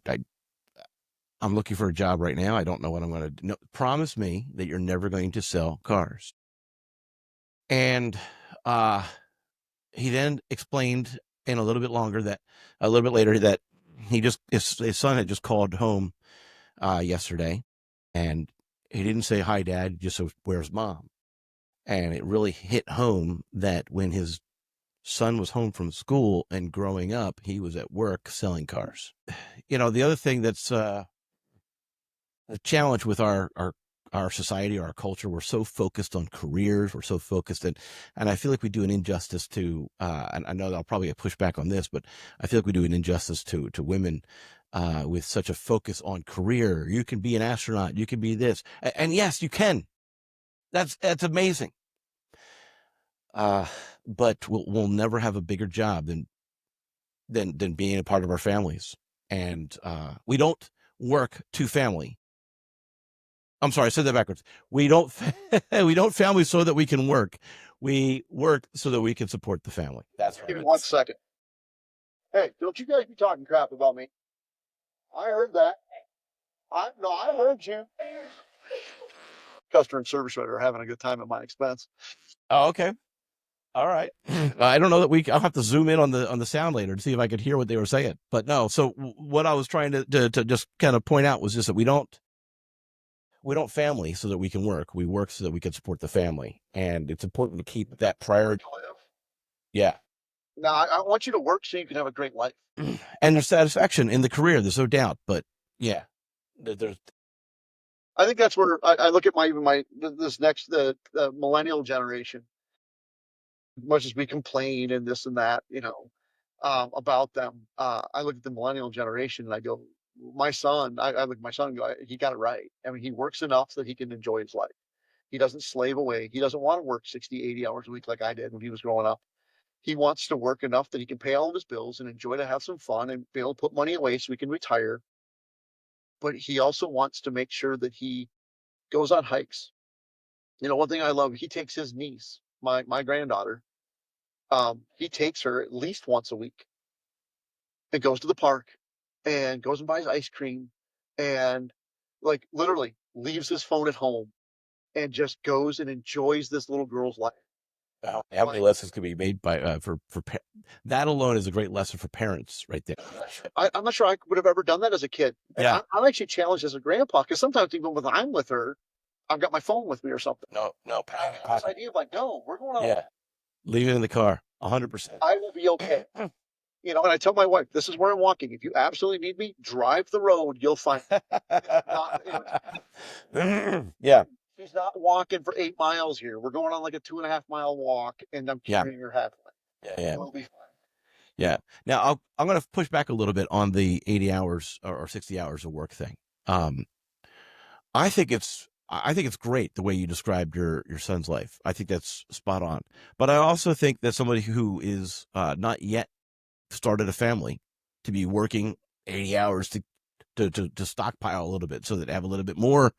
I'm looking for a job right now. I don't know what I'm going to do. No, promise me that you're never going to sell cars. And uh, he then explained in a little bit later that his son had just called home yesterday, and he didn't say hi, Dad. He just said, where's Mom? And it really hit home that when his son was home from school and growing up, he was at work selling cars. The other thing that's a challenge with our society, our culture, we're so focused on careers, we're so focused and I feel like we do an injustice to and I know I'll probably get pushback on this, but I feel like we do an injustice to women with such a focus on career. You can be an astronaut, you can be this, and yes, you can. That's amazing. But we'll never have a bigger job than being a part of our families, and we don't work to family. I'm sorry, I said that backwards. We don't we don't family so that we can work. We work so that we can support the family. That's Give right. me 1 second. Hey, don't you guys be talking crap about me. I heard that. I heard you. Customer and service writer are having a good time at my expense. Oh, okay. All right. I don't know that I'll have to zoom in on the sound later to see if I could hear what they were saying. But no, so what I was trying to just kind of point out was just that we don't family so that we can work. We work so that we can support the family. And it's important to keep that priority. Yeah. Now, I want you to work so you can have a great life. And there's satisfaction in the career. There's no doubt. But yeah, there's I think that's where I look at this next the millennial generation. As much as we complain and this and that, about them. I look at the millennial generation and I go, my son, I look at my son and go, he got it right. I mean, he works enough that he can enjoy his life. He doesn't slave away. He doesn't want to work 60, 80 hours a week like I did when he was growing up. He wants to work enough that he can pay all of his bills and enjoy to have some fun and be able to put money away so he can retire. But he also wants to make sure that he goes on hikes. You know, one thing I love, he takes his niece, my granddaughter, he takes her at least once a week and goes to the park and goes and buys ice cream and like literally leaves his phone at home and just goes and enjoys this little girl's life. How many lessons could be made by that alone is a great lesson for parents right there. I'm not sure I would have ever done that as a kid. And Yeah. I'm actually challenged as a grandpa because sometimes even when I'm with her, I've got my phone with me or something. No, This idea of like, no, we're going on. Yeah. Leave it in the car. 100%. I will be okay. You know, and I tell my wife, this is where I'm walking. If you absolutely need me, drive the road. You'll find not, you know, Yeah. she's not walking for 8 miles here. We're going on like a 2.5 mile walk, and I'm carrying her halfway. Yeah. We'll be fine. Yeah. Now I'm going to push back a little bit on the 80 hours or 60 hours of work thing. I think it's great the way you described your son's life. I think that's spot on. But I also think that somebody who is not yet started a family to be working 80 hours to stockpile a little bit so that they have a little bit more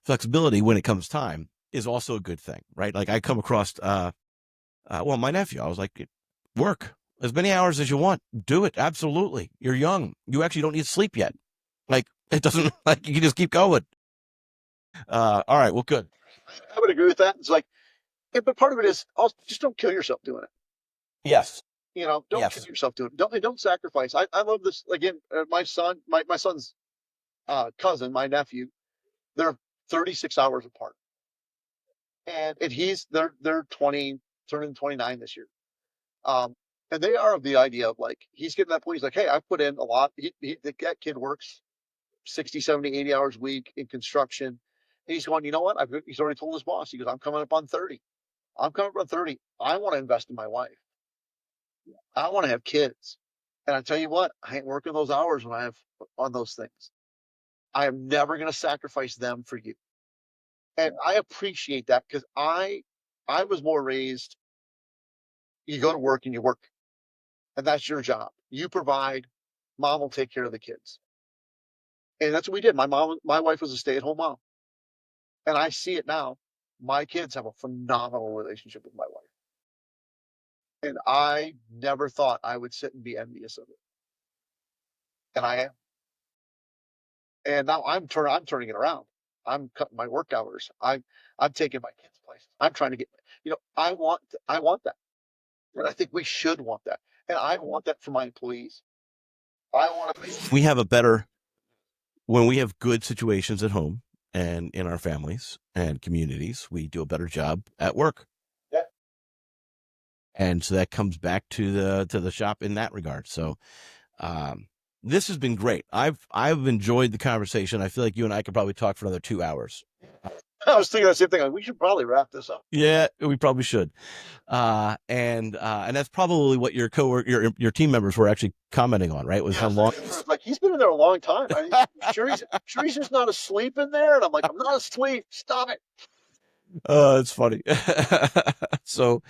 flexibility when it comes time is also a good thing, right? Like I come across, my nephew, I was like, work as many hours as you want. Do it. Absolutely. You're young. You actually don't need sleep yet. Like it doesn't, like you can just keep going. All right. Well, good. I would agree with that. It's like, but part of it is also just don't kill yourself doing it. Yes. You know, don't kill yourself doing it. Don't sacrifice. I love this again. My son's cousin, my nephew, they're 36 hours apart, and they're 20, turning 29 this year. Um, and they are of the idea of like he's getting to that point. He's like, hey, I've put in a lot. That kid works 60, 70, 80 hours a week in construction. And he's going, you know what? He's already told his boss. He goes, I'm coming up on 30. I'm coming up on 30. I want to invest in my wife. I want to have kids. And I tell you what, I ain't working those hours when I have on those things. I am never going to sacrifice them for you. And I appreciate that because I was more raised, you go to work and you work, and that's your job. You provide, mom will take care of the kids. And that's what we did. My wife was a stay-at-home mom. And I see it now. My kids have a phenomenal relationship with my wife. And I never thought I would sit and be envious of it. And I am. And now I'm turning it around. I'm cutting my work hours. I'm taking my kids places. I'm trying to get, I want that. And I think we should want that. And I want that for my employees. I want to We have a better when we have good situations at home and in our families and communities, we do a better job at work. Yeah. And so that comes back to the shop in that regard. So this has been great. I've enjoyed the conversation. I feel like you and I could probably talk for another 2 hours. I was thinking the same thing. We should probably wrap this up. Yeah, we probably should. And that's probably what your coworker, your team members were actually commenting on, right? Was how long? Like he's been in there a long time. Sure he's just not asleep in there. And I'm like, I'm not asleep. Stop it. It's funny. So,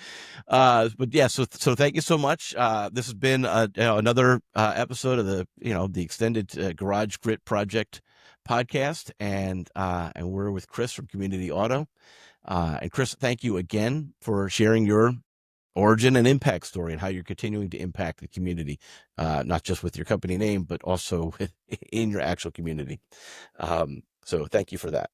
but yeah, so thank you so much. This has been another episode of the extended Garage Grit Project podcast, and we're with Chris from Community Auto. And Chris, thank you again for sharing your origin and impact story and how you're continuing to impact the community, not just with your company name, but also in your actual community. So thank you for that.